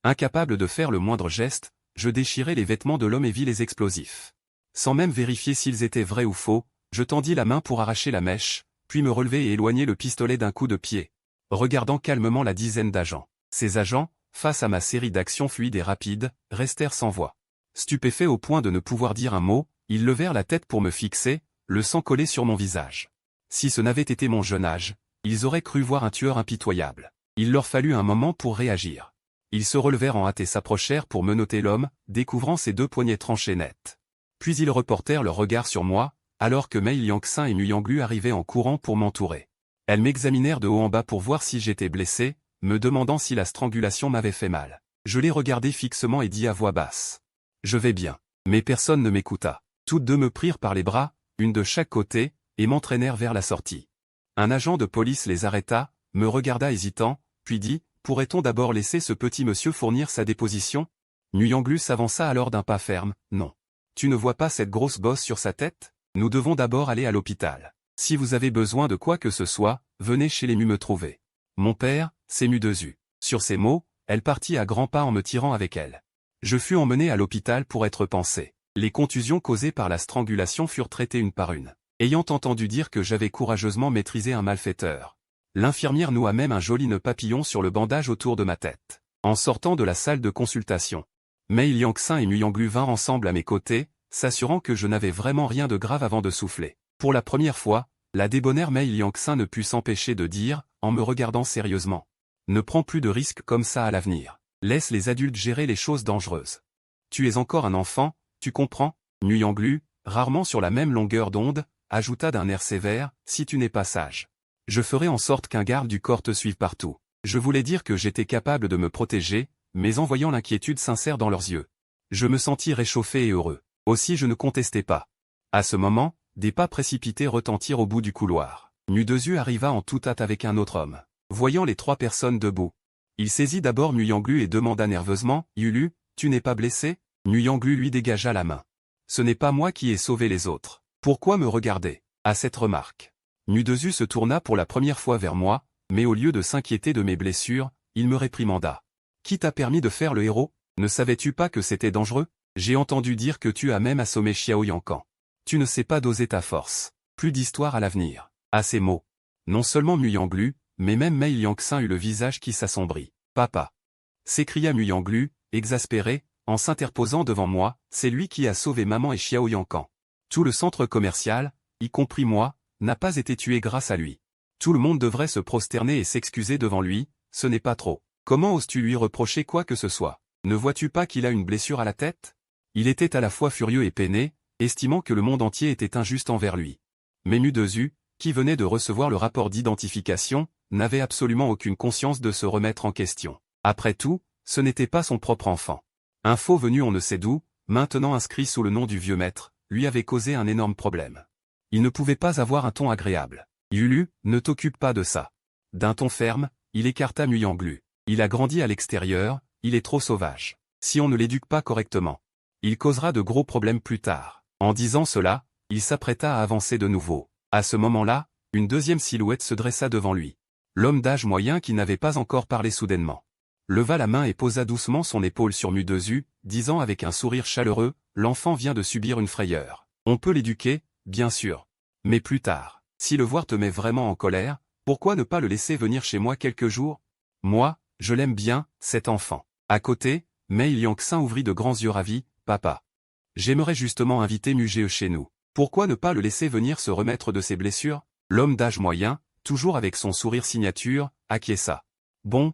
Incapable de faire le moindre geste, je déchirai les vêtements de l'homme et vis les explosifs. Sans même vérifier s'ils étaient vrais ou faux, je tendis la main pour arracher la mèche, puis me relever et éloigner le pistolet d'un coup de pied, regardant calmement la dizaine d'agents. Ces agents, face à ma série d'actions fluides et rapides, restèrent sans voix. Stupéfaits au point de ne pouvoir dire un mot, ils levèrent la tête pour me fixer, le sang collé sur mon visage. Si ce n'avait été mon jeune âge, ils auraient cru voir un tueur impitoyable. Il leur fallut un moment pour réagir. Ils se relevèrent en hâte et s'approchèrent pour menotter l'homme, découvrant ses deux poignets tranchés nets. Puis ils reportèrent leur regard sur moi, alors que Mei Liangxin et Mu Yanglu arrivaient en courant pour m'entourer. Elles m'examinèrent de haut en bas pour voir si j'étais blessé, me demandant si la strangulation m'avait fait mal. Je les regardai fixement et dis à voix basse. « Je vais bien. » Mais personne ne m'écouta. Toutes deux me prirent par les bras, une de chaque côté, et m'entraînèrent vers la sortie. Un agent de police les arrêta, me regarda hésitant, puis dit « Pourrait-on d'abord laisser ce petit monsieur fournir sa déposition ?» Mu Yanglu s'avança alors d'un pas ferme. « Non. Tu ne vois pas cette grosse bosse sur sa tête ? Nous devons d'abord aller à l'hôpital. Si vous avez besoin de quoi que ce soit, venez chez les Mu me trouver. Mon père, c'est Mu Dezu. » Sur ces mots, elle partit à grands pas en me tirant avec elle. Je fus emmené à l'hôpital pour être pansé. Les contusions causées par la strangulation furent traitées une par une. Ayant entendu dire que j'avais courageusement maîtrisé un malfaiteur, l'infirmière noua même un joli nœud papillon sur le bandage autour de ma tête. En sortant de la salle de consultation, Mei Liangxin et Mu Yanglu vinrent ensemble à mes côtés, s'assurant que je n'avais vraiment rien de grave avant de souffler. Pour la première fois, la débonnaire Mei Liangxin ne put s'empêcher de dire, en me regardant sérieusement, « Ne prends plus de risques comme ça à l'avenir. Laisse les adultes gérer les choses dangereuses. Tu es encore un enfant, tu comprends ?» Mu Yanglu, rarement sur la même longueur d'onde, ajouta d'un air sévère, « Si tu n'es pas sage, je ferai en sorte qu'un garde du corps te suive partout. » Je voulais dire que j'étais capable de me protéger, mais en voyant l'inquiétude sincère dans leurs yeux, je me sentis réchauffé et heureux. Aussi je ne contestais pas. À ce moment, des pas précipités retentirent au bout du couloir. Mu Dezu arriva en toute hâte avec un autre homme. Voyant les trois personnes debout, il saisit d'abord Mu Yanglu et demanda nerveusement, « Yulu, tu n'es pas blessé ?» Mu Yanglu lui dégagea la main. « Ce n'est pas moi qui ai sauvé les autres. Pourquoi me regarder ?» À cette remarque, Mu Dezu se tourna pour la première fois vers moi, mais au lieu de s'inquiéter de mes blessures, il me réprimanda. « Qui t'a permis de faire le héros? Ne savais-tu pas que c'était dangereux? J'ai entendu dire que tu as même assommé Xiao Yankan. Tu ne sais pas doser ta force. Plus d'histoire à l'avenir. » À ces mots, non seulement Mu Yanglu, mais même Mei Liangxin eut le visage qui s'assombrit. « Papa !» s'écria Mu Yanglu, exaspéré, en s'interposant devant moi, « C'est lui qui a sauvé maman et Xiao Yankan. Tout le centre commercial, y compris moi, n'a pas été tué grâce à lui. Tout le monde devrait se prosterner et s'excuser devant lui, ce n'est pas trop. Comment oses-tu lui reprocher quoi que ce soit? Ne vois-tu pas qu'il a une blessure à la tête ?» Il était à la fois furieux et peiné, estimant que le monde entier était injuste envers lui. Mais Mu Dezu, qui venait de recevoir le rapport d'identification, n'avait absolument aucune conscience de se remettre en question. Après tout, ce n'était pas son propre enfant. Un faux venu on ne sait d'où, maintenant inscrit sous le nom du vieux maître, lui avait causé un énorme problème. Il ne pouvait pas avoir un ton agréable. Yulu, ne t'occupe pas de ça. D'un ton ferme, il écarta Muyanglu. Il a grandi à l'extérieur, il est trop sauvage. Si on ne l'éduque pas correctement, il causera de gros problèmes plus tard. En disant cela, il s'apprêta à avancer de nouveau. À ce moment-là, une deuxième silhouette se dressa devant lui. L'homme d'âge moyen qui n'avait pas encore parlé soudainement leva la main et posa doucement son épaule sur Mudezu, disant avec un sourire chaleureux, « L'enfant vient de subir une frayeur. On peut l'éduquer, bien sûr. Mais plus tard, si le voir te met vraiment en colère, pourquoi ne pas le laisser venir chez moi quelques jours? Moi, je l'aime bien, cet enfant. » À côté, Mei Liangxin ouvrit de grands yeux ravis, « Papa. J'aimerais justement inviter Mugee chez nous. Pourquoi ne pas le laisser venir se remettre de ses blessures ?» L'homme d'âge moyen, toujours avec son sourire signature, acquiesça. « Bon.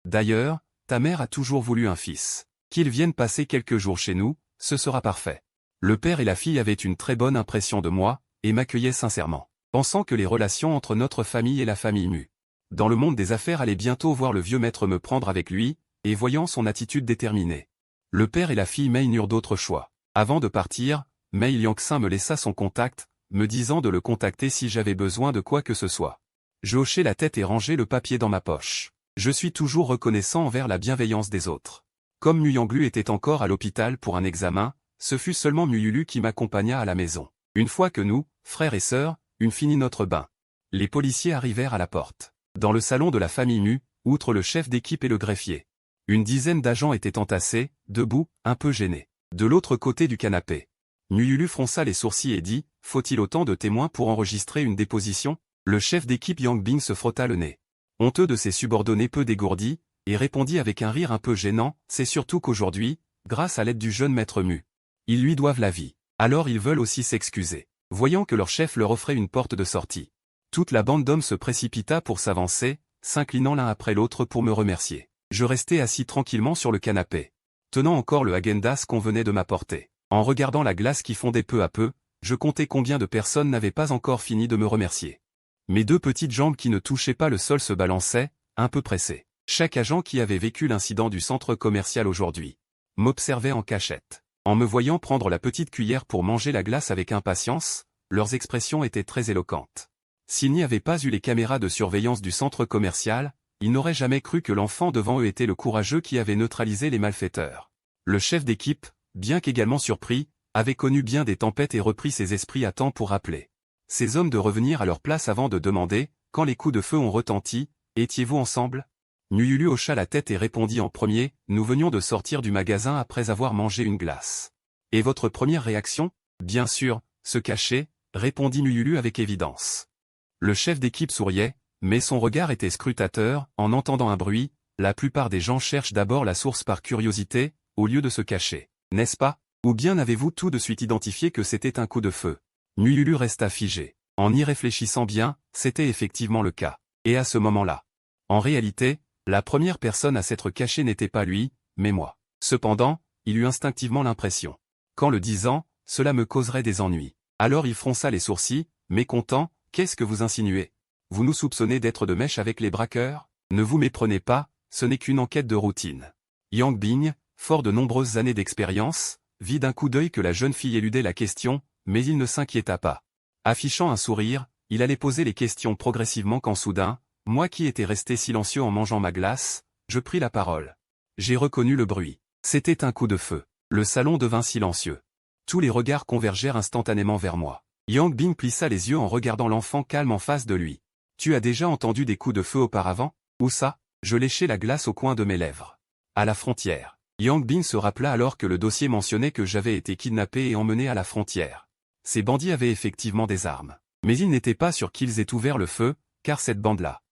D'ailleurs, ta mère a toujours voulu un fils. Qu'il vienne passer quelques jours chez nous, ce sera parfait. » Le père et la fille avaient une très bonne impression de moi, et m'accueillaient sincèrement, pensant que les relations entre notre famille et la famille Mu dans le monde des affaires allaient bientôt voir le vieux maître me prendre avec lui, et voyant son attitude déterminée. Le père et la fille Mei n'eurent d'autre choix. Avant de partir, Mei Liangxin me laissa son contact, me disant de le contacter si j'avais besoin de quoi que ce soit. Je hochai la tête et rangeai le papier dans ma poche. Je suis toujours reconnaissant envers la bienveillance des autres. Comme Muyanglu était encore à l'hôpital pour un examen, ce fut seulement Muyulu qui m'accompagna à la maison. Une fois que nous, frères et sœurs, eûmes fini notre bain, les policiers arrivèrent à la porte. Dans le salon de la famille Mu, outre le chef d'équipe et le greffier, une dizaine d'agents étaient entassés, debout, un peu gênés. De l'autre côté du canapé, Muyulu fronça les sourcils et dit, « Faut-il autant de témoins pour enregistrer une déposition ?» Le chef d'équipe Yang Bing se frotta le nez, honteux de ses subordonnés peu dégourdis, et répondit avec un rire un peu gênant, « C'est surtout qu'aujourd'hui, grâce à l'aide du jeune maître Mu, ils lui doivent la vie. Alors ils veulent aussi s'excuser. » Voyant que leur chef leur offrait une porte de sortie, toute la bande d'hommes se précipita pour s'avancer, s'inclinant l'un après l'autre pour me remercier. Je restai assis tranquillement sur le canapé, tenant encore le Häagen-Dazs qu'on venait de m'apporter. En regardant la glace qui fondait peu à peu, je comptais combien de personnes n'avaient pas encore fini de me remercier. Mes deux petites jambes qui ne touchaient pas le sol se balançaient, un peu pressées. Chaque agent qui avait vécu l'incident du centre commercial aujourd'hui m'observait en cachette. En me voyant prendre la petite cuillère pour manger la glace avec impatience, leurs expressions étaient très éloquentes. S'il n'y avait pas eu les caméras de surveillance du centre commercial, ils n'auraient jamais cru que l'enfant devant eux était le courageux qui avait neutralisé les malfaiteurs. Le chef d'équipe, bien qu'également surpris, avait connu bien des tempêtes et repris ses esprits à temps pour rappeler ces hommes de revenir à leur place avant de demander, quand les coups de feu ont retenti, « Étiez-vous ensemble ?» Muyulu hocha la tête et répondit en premier, « Nous venions de sortir du magasin après avoir mangé une glace. » « Et votre première réaction ?»« Bien sûr, se cacher, » répondit Muyulu avec évidence. Le chef d'équipe souriait, mais son regard était scrutateur. En entendant un bruit, la plupart des gens cherchent d'abord la source par curiosité, au lieu de se cacher. N'est-ce pas? Ou bien avez-vous tout de suite identifié que c'était un coup de feu? Muyulu resta figé. En y réfléchissant bien, c'était effectivement le cas. Et à ce moment-là, en réalité, la première personne à s'être cachée n'était pas lui, mais moi. Cependant, il eut instinctivement l'impression qu'en le disant, cela me causerait des ennuis. Alors il fronça les sourcils, mécontent, « Qu'est-ce que vous insinuez? Vous nous soupçonnez d'être de mèche avec les braqueurs? Ne vous méprenez pas, ce n'est qu'une enquête de routine. » Yang Bing, fort de nombreuses années d'expérience, vit d'un coup d'œil que la jeune fille éludait la question, mais il ne s'inquiéta pas. Affichant un sourire, il allait poser les questions progressivement quand soudain, moi qui étais resté silencieux en mangeant ma glace, je pris la parole. J'ai reconnu le bruit. C'était un coup de feu. Le salon devint silencieux. Tous les regards convergèrent instantanément vers moi. Yang Bing plissa les yeux en regardant l'enfant calme en face de lui. « Tu as déjà entendu des coups de feu auparavant? Où ça ?» Je léchai la glace au coin de mes lèvres. « À la frontière. » Yang Bing se rappela alors que le dossier mentionnait que j'avais été kidnappé et emmené à la frontière. Ces bandits avaient effectivement des armes. Mais il n'était pas sûr qu'ils aient ouvert le feu, car cette bande-là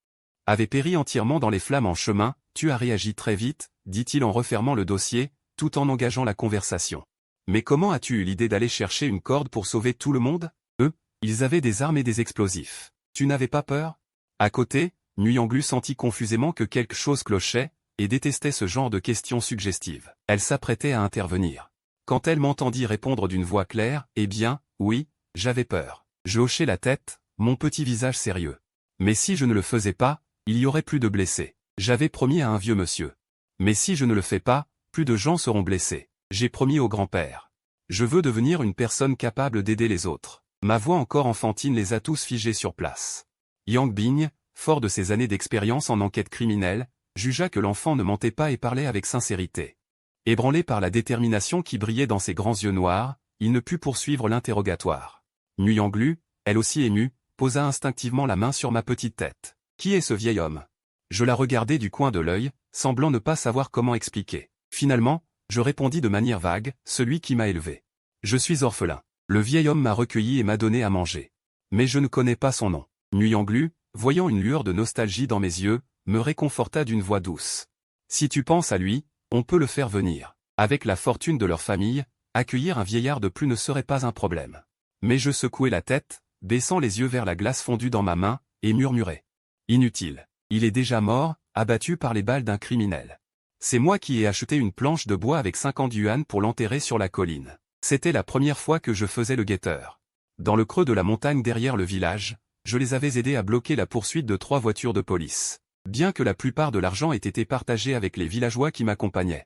avait péri entièrement dans les flammes en chemin. « Tu as réagi très vite, » dit-il en refermant le dossier, tout en engageant la conversation. « Mais comment as-tu eu l'idée d'aller chercher une corde pour sauver tout le monde? Eux, ils avaient des armes et des explosifs. Tu n'avais pas peur ?» À côté, Muyanglu sentit confusément que quelque chose clochait, et détestait ce genre de questions suggestives. Elle s'apprêtait à intervenir. Quand elle m'entendit répondre d'une voix claire, « Eh bien, oui, j'avais peur. » Je hochai la tête, mon petit visage sérieux. Mais si je ne le faisais pas, il y aurait plus de blessés. J'avais promis à un vieux monsieur. Mais si je ne le fais pas, plus de gens seront blessés. J'ai promis au grand-père. Je veux devenir une personne capable d'aider les autres. Ma voix encore enfantine les a tous figés sur place. Yang Bing, fort de ses années d'expérience en enquête criminelle, jugea que l'enfant ne mentait pas et parlait avec sincérité. Ébranlé par la détermination qui brillait dans ses grands yeux noirs, il ne put poursuivre l'interrogatoire. Nguyen Lu, elle aussi émue, posa instinctivement la main sur ma petite tête. Qui est ce vieil homme? Je la regardai du coin de l'œil, semblant ne pas savoir comment expliquer. Finalement, je répondis de manière vague, celui qui m'a élevé. Je suis orphelin. Le vieil homme m'a recueilli et m'a donné à manger. Mais je ne connais pas son nom. Nguyen Lu, voyant une lueur de nostalgie dans mes yeux, me réconforta d'une voix douce. Si tu penses à lui, on peut le faire venir. Avec la fortune de leur famille, accueillir un vieillard de plus ne serait pas un problème. Mais je secouai la tête, baissant les yeux vers la glace fondue dans ma main, et murmurai. Inutile. Il est déjà mort, abattu par les balles d'un criminel. C'est moi qui ai acheté une planche de bois avec 50 yuan pour l'enterrer sur la colline. C'était la première fois que je faisais le guetteur. Dans le creux de la montagne derrière le village, je les avais aidés à bloquer la poursuite de 3 voitures de police. Bien que la plupart de l'argent ait été partagé avec les villageois qui m'accompagnaient.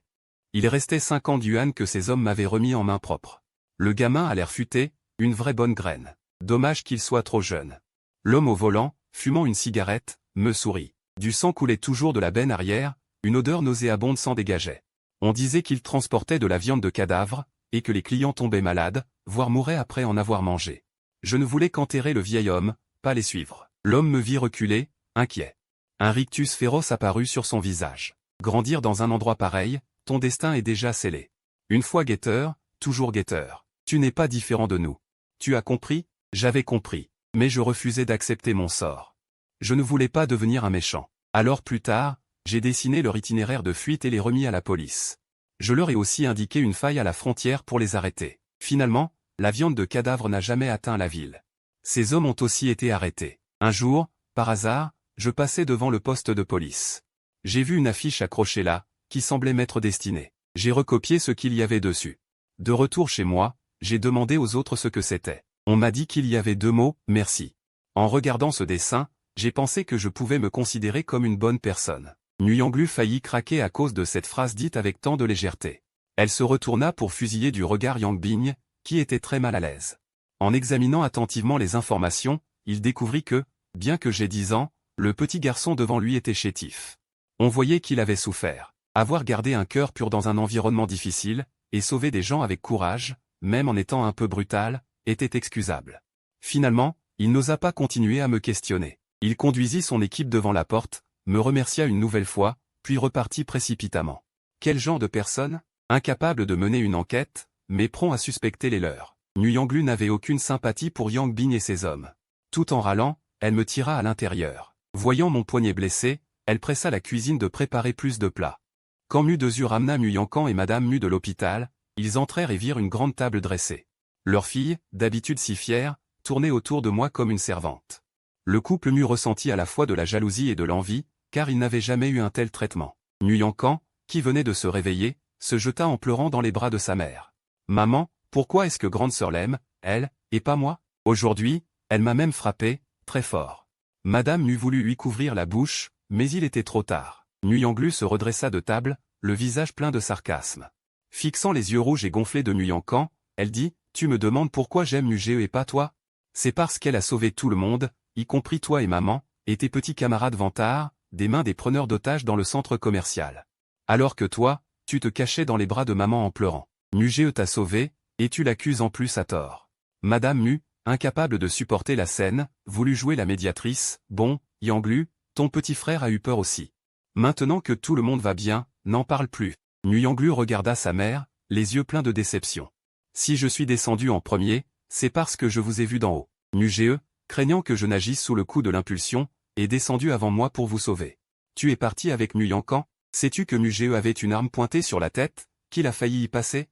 Il restait 50 yuan que ces hommes m'avaient remis en main propre. Le gamin a l'air futé, une vraie bonne graine. Dommage qu'il soit trop jeune. L'homme au volant, fumant une cigarette, me sourit. Du sang coulait toujours de la benne arrière, une odeur nauséabonde s'en dégageait. On disait qu'il transportait de la viande de cadavre, et que les clients tombaient malades, voire mouraient après en avoir mangé. Je ne voulais qu'enterrer le vieil homme, pas les suivre. L'homme me vit reculer, inquiet. Un rictus féroce apparut sur son visage. Grandir dans un endroit pareil, ton destin est déjà scellé. Une fois guetteur, toujours guetteur. Tu n'es pas différent de nous. Tu as compris? J'avais compris. Mais je refusais d'accepter mon sort. Je ne voulais pas devenir un méchant. Alors plus tard, j'ai dessiné leur itinéraire de fuite et les remis à la police. Je leur ai aussi indiqué une faille à la frontière pour les arrêter. Finalement, la viande de cadavre n'a jamais atteint la ville. Ces hommes ont aussi été arrêtés. Un jour, par hasard, je passais devant le poste de police. J'ai vu une affiche accrochée là, qui semblait m'être destinée. J'ai recopié ce qu'il y avait dessus. De retour chez moi, j'ai demandé aux autres ce que c'était. On m'a dit qu'il y avait 2 mots, merci. En regardant ce dessin, j'ai pensé que je pouvais me considérer comme une bonne personne. Nguyen Lu faillit craquer à cause de cette phrase dite avec tant de légèreté. Elle se retourna pour fusiller du regard Yang Bing, qui était très mal à l'aise. En examinant attentivement les informations, il découvrit que, bien que j'ai 10 ans, le petit garçon devant lui était chétif. On voyait qu'il avait souffert. Avoir gardé un cœur pur dans un environnement difficile, et sauver des gens avec courage, même en étant un peu brutal, était excusable. Finalement, il n'osa pas continuer à me questionner. Il conduisit son équipe devant la porte, me remercia une nouvelle fois, puis repartit précipitamment. Quel genre de personne? Incapable de mener une enquête, mais prompt à suspecter les leurs. Nguyen Lu n'avait aucune sympathie pour Yang Bing et ses hommes. Tout en râlant, elle me tira à l'intérieur. Voyant mon poignet blessé, elle pressa la cuisine de préparer plus de plats. Quand Mu Dezu ramena Nguyen Can et Madame Mu de l'hôpital, ils entrèrent et virent une grande table dressée. Leur fille, d'habitude si fière, tournait autour de moi comme une servante. Le couple Mu ressentit à la fois de la jalousie et de l'envie, car il n'avait jamais eu un tel traitement. Nguyen Can, qui venait de se réveiller, se jeta en pleurant dans les bras de sa mère. « Maman, pourquoi est-ce que grande sœur l'aime, elle, et pas moi? Aujourd'hui, elle m'a même frappé, très fort. » Madame Mu voulut lui couvrir la bouche, mais il était trop tard. Nguyen Lu se redressa de table, le visage plein de sarcasme. Fixant les yeux rouges et gonflés de Nguyen Can, elle dit, « Tu me demandes pourquoi j'aime Muge et pas toi? C'est parce qu'elle a sauvé tout le monde, y compris toi et maman, et tes petits camarades vantards, des mains des preneurs d'otages dans le centre commercial. Alors que toi, tu te cachais dans les bras de maman en pleurant. Muge t'a sauvé, et tu l'accuses en plus à tort. » Madame Mu, incapable de supporter la scène, voulut jouer la médiatrice. « Bon, Yang Lu, ton petit frère a eu peur aussi. Maintenant que tout le monde va bien, n'en parle plus. » Nguyen Lu regarda sa mère, les yeux pleins de déception. « Si je suis descendu en premier, c'est parce que je vous ai vu d'en haut. Muge, craignant que je n'agisse sous le coup de l'impulsion, est descendu avant moi pour vous sauver. Tu es parti avec Nguyen Can? Sais-tu que Muge avait une arme pointée sur la tête, qu'il a failli y passer?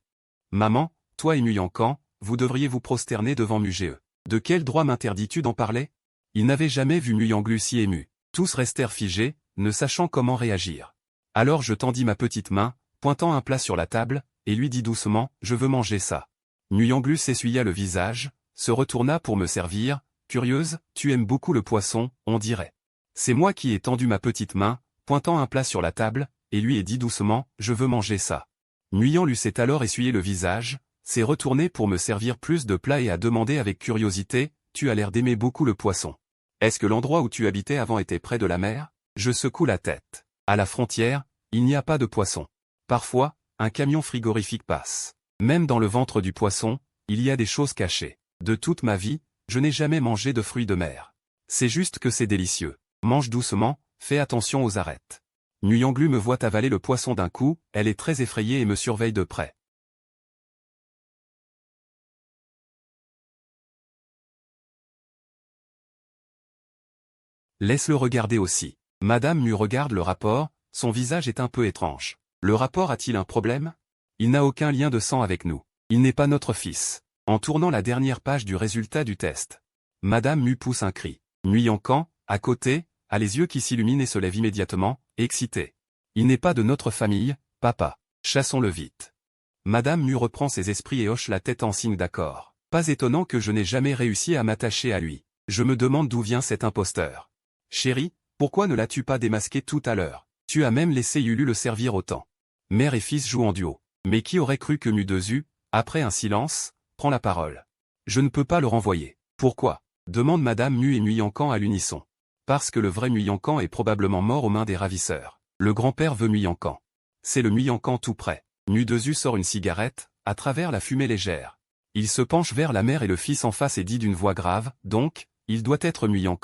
Maman, toi et Nguyen Can, vous devriez vous prosterner devant Muge. De quel droit m'interdis-tu d'en parler? » Il n'avait jamais vu Nguyen Lu si ému. Tous restèrent figés, ne sachant comment réagir. Alors je tendis ma petite main, pointant un plat sur la table, et lui dis doucement, « Je veux manger ça. » Nguyen Lu s'essuya le visage, se retourna pour me servir, Curieuse, tu aimes beaucoup le poisson, on dirait. C'est moi qui ai tendu ma petite main, pointant un plat sur la table, et lui ai dit doucement, je veux manger ça. Nguyen lui s'est alors essuyé le visage, s'est retourné pour me servir plus de plats et a demandé avec curiosité, tu as l'air d'aimer beaucoup le poisson. Est-ce que l'endroit où tu habitais avant était près de la mer? Je secoue la tête. À la frontière, il n'y a pas de poisson. Parfois, un camion frigorifique passe. Même dans le ventre du poisson, il y a des choses cachées. De toute ma vie, je n'ai jamais mangé de fruits de mer. C'est juste que c'est délicieux. Mange doucement, fais attention aux arêtes. Nguyen me voit avaler le poisson d'un coup, elle est très effrayée et me surveille de près. Laisse-le regarder aussi. Madame Mu regarde le rapport, son visage est un peu étrange. Le rapport a-t-il un problème? Il n'a aucun lien de sang avec nous. Il n'est pas notre fils. En tournant la dernière page du résultat du test. Madame Mu pousse un cri. Nguyen, à côté, a les yeux qui s'illuminent et se lève immédiatement, excité. Il n'est pas de notre famille, papa. Chassons-le vite. Madame Mu reprend ses esprits et hoche la tête en signe d'accord. Pas étonnant que je n'ai jamais réussi à m'attacher à lui. Je me demande d'où vient cet imposteur. Chérie, pourquoi ne l'as-tu pas démasqué tout à l'heure? Tu as même laissé Yulu le servir autant. Mère et fils jouent en duo. Mais qui aurait cru que Mu2U, après un silence, prend la parole? Je ne peux pas le renvoyer. Pourquoi? Demande Madame Mu et Nguyen à l'unisson. Parce que le vrai Nguyen est probablement mort aux mains des ravisseurs. Le grand-père veut Nguyen. C'est le Nguyen tout près. Mu2U sort une cigarette, à travers la fumée légère. Il se penche vers la mère et le fils en face et dit d'une voix grave, donc, il doit être Nguyen,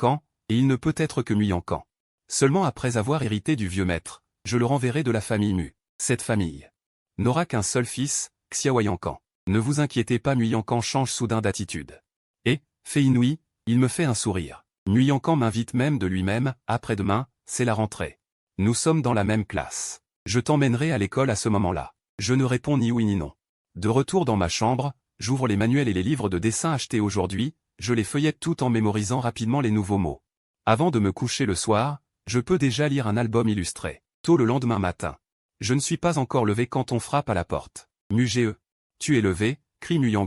et il ne peut être que Nguyen. Seulement après avoir hérité du vieux maître, je le renverrai de la famille Mu. Cette famille n'aura qu'un seul fils, Xiaoyancan. Ne vous inquiétez pas, Nguyen change soudain d'attitude. Et, fait inouï, il me fait un sourire. Nguyen m'invite même de lui-même, après-demain, c'est la rentrée. Nous sommes dans la même classe. Je t'emmènerai à l'école à ce moment-là. Je ne réponds ni oui ni non. De retour dans ma chambre, j'ouvre les manuels et les livres de dessin achetés aujourd'hui, je les feuillette tout en mémorisant rapidement les nouveaux mots. Avant de me coucher le soir, je peux déjà lire un album illustré. Tôt le lendemain matin. Je ne suis pas encore levé quand on frappe à la porte. Mu-GE. Tu es levé, crie Nguyen,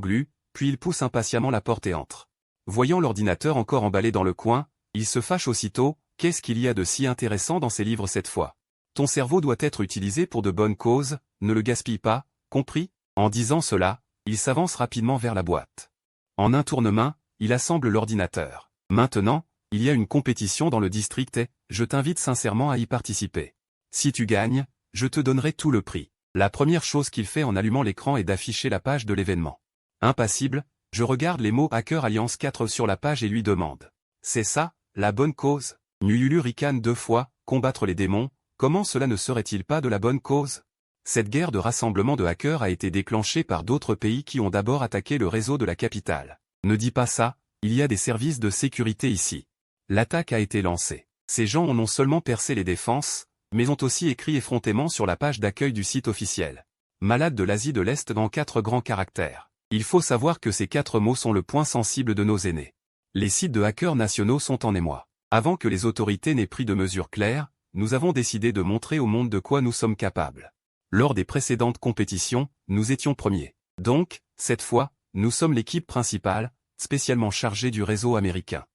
puis il pousse impatiemment la porte et entre. Voyant l'ordinateur encore emballé dans le coin, il se fâche aussitôt, qu'est-ce qu'il y a de si intéressant dans ces livres cette fois? Ton cerveau doit être utilisé pour de bonnes causes, ne le gaspille pas, compris? En disant cela, il s'avance rapidement vers la boîte. En un tournement, il assemble l'ordinateur. Maintenant, il y a une compétition dans le district et, je t'invite sincèrement à y participer. Si tu gagnes, je te donnerai tout le prix. La première chose qu'il fait en allumant l'écran est d'afficher la page de l'événement. Impassible, je regarde les mots Hacker Alliance 4 sur la page et lui demande. C'est ça, la bonne cause? Nguyen ricane 2 fois, combattre les démons, comment cela ne serait-il pas de la bonne cause? Cette guerre de rassemblement de hackers a été déclenchée par d'autres pays qui ont d'abord attaqué le réseau de la capitale. Ne dis pas ça, il y a des services de sécurité ici. L'attaque a été lancée. Ces gens ont non seulement percé les défenses, mais ont aussi écrit effrontément sur la page d'accueil du site officiel. Malade de l'Asie de l'Est dans 4 grands caractères. Il faut savoir que ces 4 mots sont le point sensible de nos aînés. Les sites de hackers nationaux sont en émoi. Avant que les autorités n'aient pris de mesures claires, nous avons décidé de montrer au monde de quoi nous sommes capables. Lors des précédentes compétitions, nous étions premiers. Donc, cette fois, nous sommes l'équipe principale, spécialement chargée du réseau américain.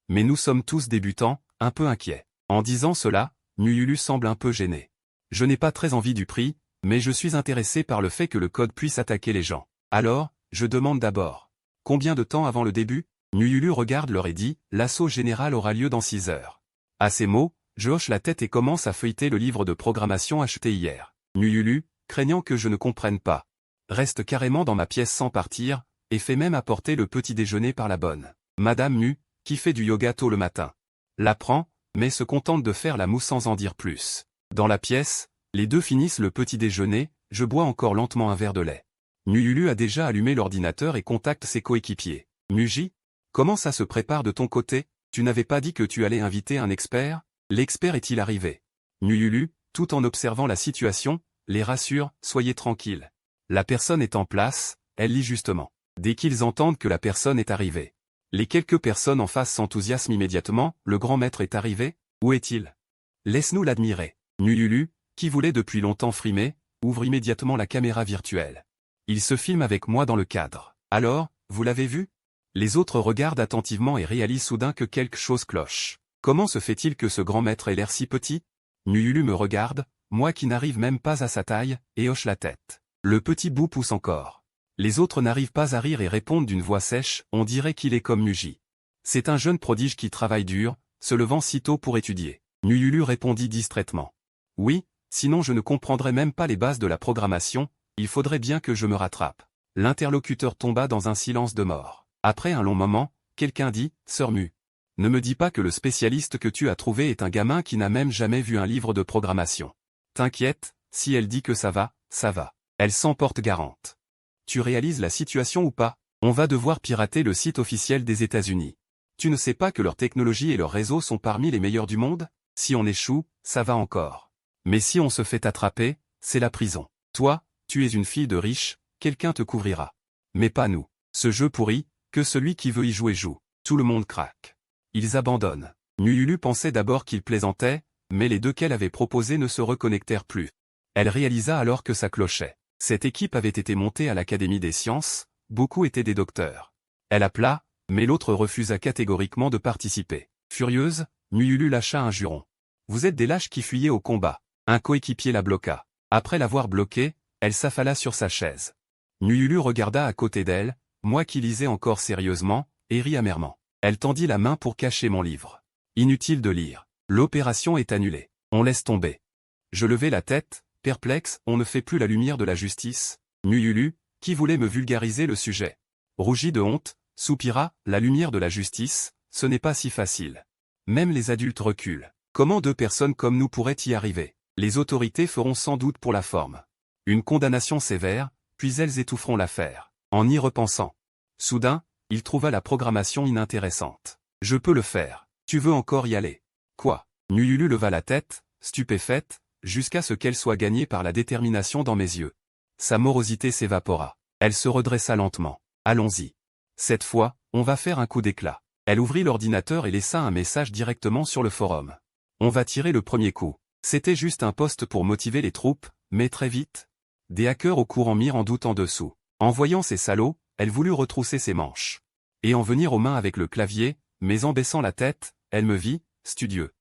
Mais nous sommes tous débutants, un peu inquiets. En disant cela, Nguyen semble un peu gêné. Je n'ai pas très envie du prix, mais je suis intéressé par le fait que le code puisse attaquer les gens. Alors, je demande d'abord. Combien de temps avant le début? Nguyen regarde l'heure et dit, l'assaut général aura lieu dans 6 heures. À ces mots, je hoche la tête et commence à feuilleter le livre de programmation acheté hier. Nguyen, craignant que je ne comprenne pas, reste carrément dans ma pièce sans partir, et fait même apporter le petit déjeuner par la bonne Madame Mu, qui fait du yoga tôt le matin. La prend, mais se contente de faire la moue sans en dire plus. Dans la pièce, les deux finissent le petit déjeuner, je bois encore lentement un verre de lait. Nguyen a déjà allumé l'ordinateur et contacte ses coéquipiers. Muji, comment ça se prépare de ton côté? Tu n'avais pas dit que tu allais inviter un expert? L'expert est-il arrivé? Nguyen, tout en observant la situation, les rassure, soyez tranquille. La personne est en place, elle lit justement. Dès qu'ils entendent que la personne est arrivée. Les quelques personnes en face s'enthousiasment immédiatement, le grand maître est arrivé, où est-il? Laisse-nous l'admirer. Nguyen, qui voulait depuis longtemps frimer, ouvre immédiatement la caméra virtuelle. Il se filme avec moi dans le cadre. Alors, vous l'avez vu? Les autres regardent attentivement et réalisent soudain que quelque chose cloche. Comment se fait-il que ce grand maître ait l'air si petit? Nyulu me regarde, moi qui n'arrive même pas à sa taille, et hoche la tête. Le petit bout pousse encore. Les autres n'arrivent pas à rire et répondent d'une voix sèche, on dirait qu'il est comme Muji. C'est un jeune prodige qui travaille dur, se levant si tôt pour étudier. Nyulu répondit distraitement. Oui, sinon je ne comprendrais même pas les bases de la programmation, il faudrait bien que je me rattrape. L'interlocuteur tomba dans un silence de mort. Après un long moment, quelqu'un dit, Sœur Mu. Ne me dis pas que le spécialiste que tu as trouvé est un gamin qui n'a même jamais vu un livre de programmation. T'inquiète, si elle dit que ça va, ça va. Elle s'en porte garante. Tu réalises la situation ou pas? On va devoir pirater le site officiel des États-Unis. Tu ne sais pas que leur technologie et leur réseau sont parmi les meilleurs du monde? Si on échoue, ça va encore. Mais si on se fait attraper, c'est la prison. Toi, tu es une fille de riche, quelqu'un te couvrira. Mais pas nous. Ce jeu pourri, que celui qui veut y jouer joue. Tout le monde craque. Ils abandonnent. Nyulu pensait d'abord qu'il plaisantait, mais les deux qu'elle avait proposés ne se reconnectèrent plus. Elle réalisa alors que ça clochait. Cette équipe avait été montée à l'Académie des sciences, beaucoup étaient des docteurs. Elle appela, mais l'autre refusa catégoriquement de participer. Furieuse, Nyulu lâcha un juron. Vous êtes des lâches qui fuyaient au combat. Un coéquipier la bloqua. Après l'avoir bloquée, elle s'affala sur sa chaise. Nyulu regarda à côté d'elle, moi qui lisais encore sérieusement, et rit amèrement. Elle tendit la main pour cacher mon livre. Inutile de lire. L'opération est annulée. On laisse tomber. Je levai la tête, perplexe, on ne fait plus la lumière de la justice. Nyulu, qui voulait me vulgariser le sujet. Rougit de honte, soupira, la lumière de la justice, ce n'est pas si facile. Même les adultes reculent. Comment deux personnes comme nous pourraient y arriver? Les autorités feront sans doute pour la forme une condamnation sévère, puis elles étoufferont l'affaire. En y repensant. Soudain, il trouva la programmation inintéressante. Je peux le faire. Tu veux encore y aller? Quoi? Nyulu leva la tête, stupéfaite, jusqu'à ce qu'elle soit gagnée par la détermination dans mes yeux. Sa morosité s'évapora. Elle se redressa lentement. Allons-y. Cette fois, on va faire un coup d'éclat. Elle ouvrit l'ordinateur et laissa un message directement sur le forum. On va tirer le premier coup. C'était juste un poste pour motiver les troupes, mais très vite. Des hackers au courant mirent en doute en dessous. En voyant ces salauds, elle voulut retrousser ses manches. Et en venir aux mains avec le clavier, mais en baissant la tête, elle me vit, studieux.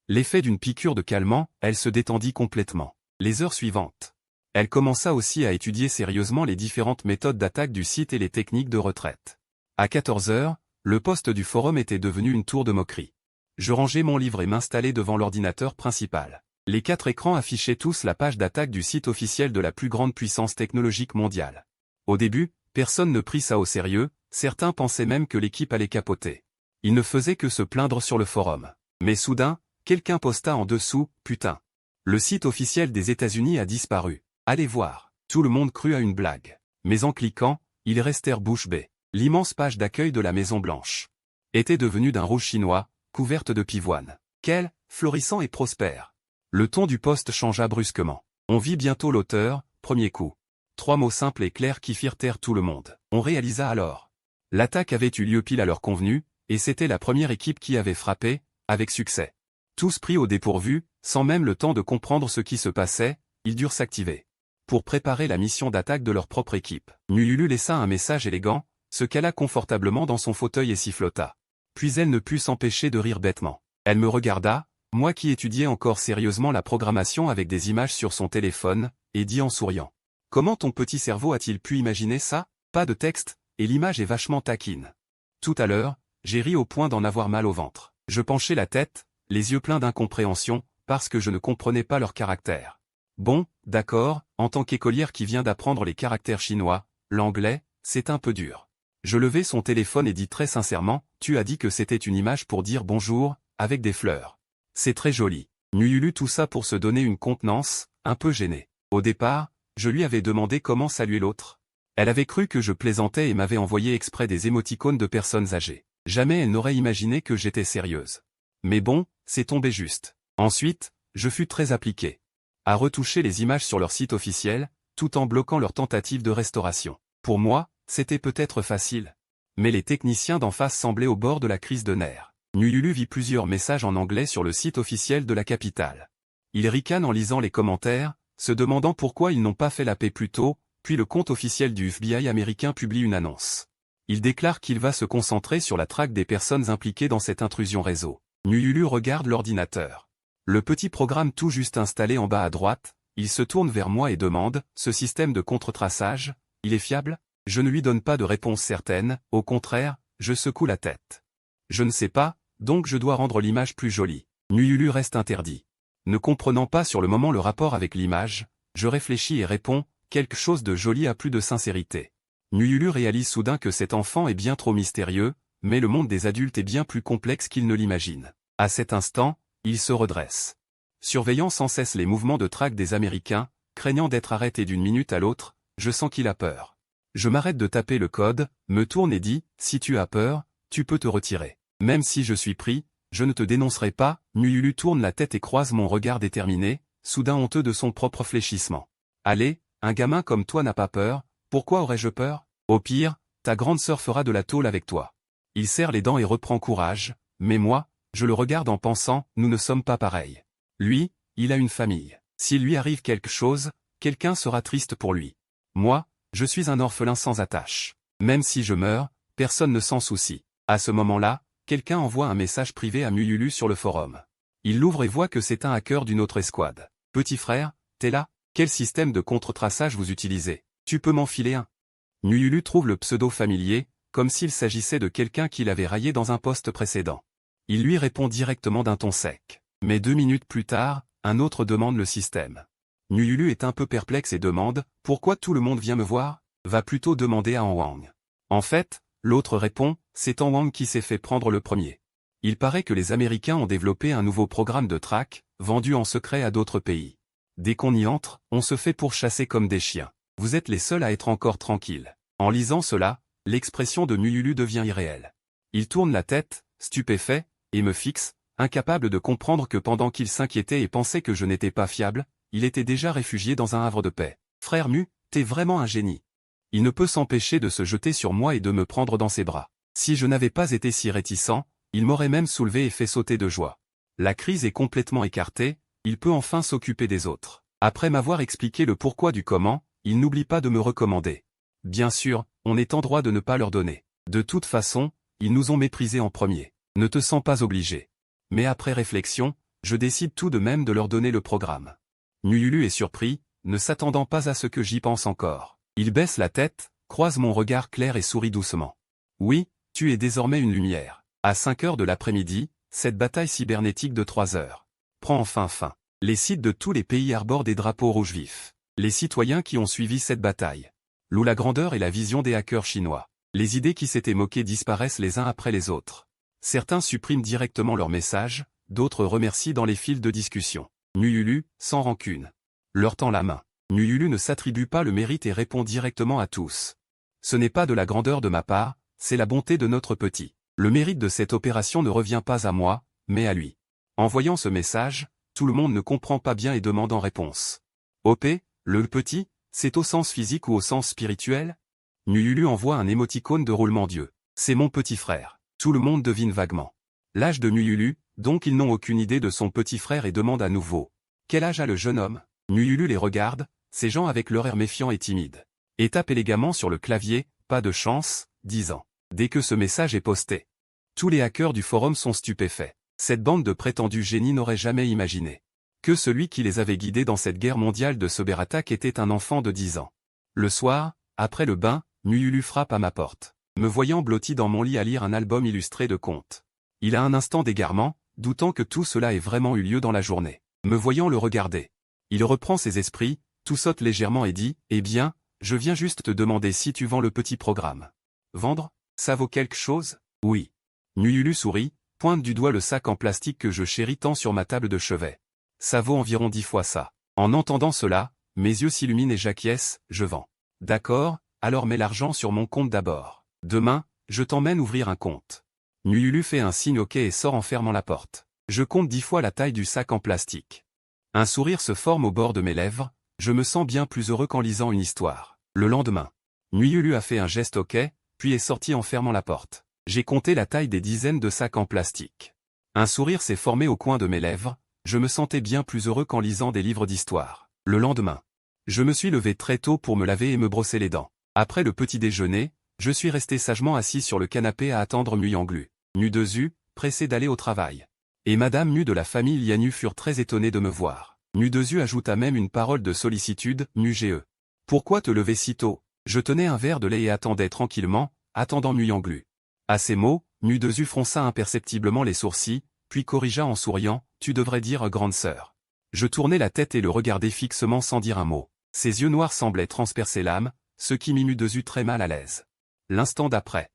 L'effet d'une piqûre de calmant, elle se détendit complètement. Les heures suivantes. Elle commença aussi à étudier sérieusement les différentes méthodes d'attaque du site et les techniques de retraite. À 14 heures, le poste du forum était devenu une tour de moquerie. Je rangeai mon livre et m'installai devant l'ordinateur principal. Les 4 écrans affichaient tous la page d'attaque du site officiel de la plus grande puissance technologique mondiale. Au début, personne ne prit ça au sérieux, certains pensaient même que l'équipe allait capoter. Ils ne faisaient que se plaindre sur le forum. Mais soudain, quelqu'un posta en dessous, putain. Le site officiel des États-Unis a disparu. Allez voir. Tout le monde crut à une blague. Mais en cliquant, ils restèrent bouche bée. L'immense page d'accueil de la Maison Blanche était devenue d'un rouge chinois, couverte de pivoine. Quel, florissant et prospère. Le ton du poste changea brusquement. On vit bientôt l'auteur, premier coup. 3 mots simples et clairs qui firent taire tout le monde. On réalisa alors. L'attaque avait eu lieu pile à l'heure convenue, et c'était la première équipe qui avait frappé, avec succès. Tous pris au dépourvu, sans même le temps de comprendre ce qui se passait, ils durent s'activer. Pour préparer la mission d'attaque de leur propre équipe. Nyulu laissa un message élégant, se cala confortablement dans son fauteuil et sifflota. Puis elle ne put s'empêcher de rire bêtement. Elle me regarda, moi qui étudiais encore sérieusement la programmation avec des images sur son téléphone, et dit en souriant. Comment ton petit cerveau a-t-il pu imaginer ça? Pas de texte, et l'image est vachement taquine. Tout à l'heure, j'ai ri au point d'en avoir mal au ventre. Je penchai la tête, les yeux pleins d'incompréhension, parce que je ne comprenais pas leur caractère. Bon, d'accord, en tant qu'écolière qui vient d'apprendre les caractères chinois, l'anglais, c'est un peu dur. Je levai son téléphone et dis très sincèrement, tu as dit que c'était une image pour dire bonjour, avec des fleurs. C'est très joli. Nyulu tout ça pour se donner une contenance, un peu gênée. Au départ, je lui avais demandé comment saluer l'autre. Elle avait cru que je plaisantais et m'avait envoyé exprès des émoticônes de personnes âgées. Jamais elle n'aurait imaginé que j'étais sérieuse. Mais bon, c'est tombé juste. Ensuite, je fus très appliqué à retoucher les images sur leur site officiel, tout en bloquant leur tentative de restauration. Pour moi, c'était peut-être facile. Mais les techniciens d'en face semblaient au bord de la crise de nerfs. Nyulu vit plusieurs messages en anglais sur le site officiel de la capitale. Il ricane en lisant les commentaires, se demandant pourquoi ils n'ont pas fait la paix plus tôt, puis le compte officiel du FBI américain publie une annonce. Il déclare qu'il va se concentrer sur la traque des personnes impliquées dans cette intrusion réseau. Nyulu regarde l'ordinateur. Le petit programme tout juste installé en bas à droite, il se tourne vers moi et demande, ce système de contre-traçage, il est fiable? Je ne lui donne pas de réponse certaine, au contraire, je secoue la tête. Je ne sais pas, donc je dois rendre l'image plus jolie. Nyulu reste interdit. Ne comprenant pas sur le moment le rapport avec l'image, je réfléchis et réponds, quelque chose de joli a plus de sincérité. Nyulu réalise soudain que cet enfant est bien trop mystérieux, mais le monde des adultes est bien plus complexe qu'il ne l'imagine. À cet instant, il se redresse. Surveillant sans cesse les mouvements de traque des Américains, craignant d'être arrêté d'une minute à l'autre, je sens qu'il a peur. Je m'arrête de taper le code, me tourne et dis, si tu as peur, tu peux te retirer. Même si je suis pris, je ne te dénoncerai pas. Nyulu tourne la tête et croise mon regard déterminé, soudain honteux de son propre fléchissement. Allez, un gamin comme toi n'a pas peur, pourquoi aurais-je peur? Au pire, ta grande sœur fera de la tôle avec toi. Il serre les dents et reprend courage, mais moi, je le regarde en pensant, nous ne sommes pas pareils. Lui, il a une famille. S'il lui arrive quelque chose, quelqu'un sera triste pour lui. Moi, je suis un orphelin sans attache. Même si je meurs, personne ne s'en soucie. À ce moment-là, quelqu'un envoie un message privé à Nyulu sur le forum. Il l'ouvre et voit que c'est un hacker d'une autre escouade. Petit frère, t'es là? Quel système de contre-traçage vous utilisez? Tu peux m'en filer un? Nyulu trouve le pseudo familier, comme s'il s'agissait de quelqu'un qu'il avait raillé dans un poste précédent. Il lui répond directement d'un ton sec. Mais 2 minutes plus tard, un autre demande le système. Nyulu est un peu perplexe et demande, pourquoi tout le monde vient me voir? Va plutôt demander à En Wang. En fait, l'autre répond, c'est En Wang qui s'est fait prendre le premier. Il paraît que les Américains ont développé un nouveau programme de traque, vendu en secret à d'autres pays. Dès qu'on y entre, on se fait pourchasser comme des chiens. Vous êtes les seuls à être encore tranquilles. En lisant cela, l'expression de Nyulu devient irréelle. Il tourne la tête, stupéfait, et me fixe, incapable de comprendre que pendant qu'il s'inquiétait et pensait que je n'étais pas fiable, il était déjà réfugié dans un havre de paix. Frère Mu, t'es vraiment un génie. Il ne peut s'empêcher de se jeter sur moi et de me prendre dans ses bras. Si je n'avais pas été si réticent, il m'aurait même soulevé et fait sauter de joie. La crise est complètement écartée, il peut enfin s'occuper des autres. Après m'avoir expliqué le pourquoi du comment, il n'oublie pas de me recommander. Bien sûr, on est en droit de ne pas leur donner. De toute façon, ils nous ont méprisés en premier. Ne te sens pas obligé. Mais après réflexion, je décide tout de même de leur donner le programme. Nyulu est surpris, ne s'attendant pas à ce que j'y pense encore. Il baisse la tête, croise mon regard clair et sourit doucement. Oui, tu es désormais une lumière. À 5 heures de l'après-midi, cette bataille cybernétique de 3 heures prend enfin fin. Les sites de tous les pays arborent des drapeaux rouges vifs. Les citoyens qui ont suivi cette bataille louent la grandeur et la vision des hackers chinois. Les idées qui s'étaient moquées disparaissent les uns après les autres. Certains suppriment directement leurs messages, d'autres remercient dans les fils de discussion. Nyulu, sans rancune, leur tend la main. Nyulu ne s'attribue pas le mérite et répond directement à tous. Ce n'est pas de la grandeur de ma part, c'est la bonté de notre petit. Le mérite de cette opération ne revient pas à moi, mais à lui. En voyant ce message, tout le monde ne comprend pas bien et demande en réponse. OP, le petit, c'est au sens physique ou au sens spirituel? Nyulu envoie un émoticône de roulement d'yeux. C'est mon petit frère. Tout le monde devine vaguement l'âge de Nyulu, donc ils n'ont aucune idée de son petit frère et demandent à nouveau. Quel âge a le jeune homme? Nyulu les regarde, ces gens avec leur air méfiant et timide. Et tape élégamment sur le clavier, pas de chance, disant. Dès que ce message est posté. Tous les hackers du forum sont stupéfaits. Cette bande de prétendus génies n'aurait jamais imaginé que celui qui les avait guidés dans cette guerre mondiale de cyberattaque était un enfant de 10 ans. Le soir, après le bain, Nyulu frappe à ma porte. Me voyant blotti dans mon lit à lire un album illustré de contes. Il a un instant d'égarement, doutant que tout cela ait vraiment eu lieu dans la journée. Me voyant le regarder. Il reprend ses esprits, tout saute légèrement et dit, « Eh bien, je viens juste te demander si tu vends le petit programme. » Vendre? Ça vaut quelque chose? Oui. Nyulu sourit, pointe du doigt le sac en plastique que je chéris tant sur ma table de chevet. Ça vaut environ 10 fois ça. En entendant cela, mes yeux s'illuminent et j'acquiesce, je vends. D'accord, alors mets l'argent sur mon compte d'abord. Demain, je t'emmène ouvrir un compte. Nyulu fait un signe OK et sort en fermant la porte. Je compte 10 fois la taille du sac en plastique. Un sourire se forme au bord de mes lèvres, je me sens bien plus heureux qu'en lisant une histoire. Le lendemain, Nyulu a fait un geste OK, puis est sorti en fermant la porte. J'ai compté la taille des dizaines de sacs en plastique. Un sourire s'est formé au coin de mes lèvres, je me sentais bien plus heureux qu'en lisant des livres d'histoire. Le lendemain, je me suis levé très tôt pour me laver et me brosser les dents. Après le petit déjeuner, Je suis resté sagement assis sur le canapé à attendre Muyanglu, Nudezu, pressé d'aller au travail. Et Madame Mu de la famille Lianu furent très étonnés de me voir. Nudezu ajouta même une parole de sollicitude, Nuge. Pourquoi te lever si tôt? Je tenais un verre de lait et attendais tranquillement, attendant Muyanglu. À ces mots, Nudezu fronça imperceptiblement les sourcils, puis corrigea en souriant, tu devrais dire grande sœur. Je tournai la tête et le regardai fixement sans dire un mot. Ses yeux noirs semblaient transpercer l'âme, ce qui mit Nudezu très mal à l'aise. L'instant d'après.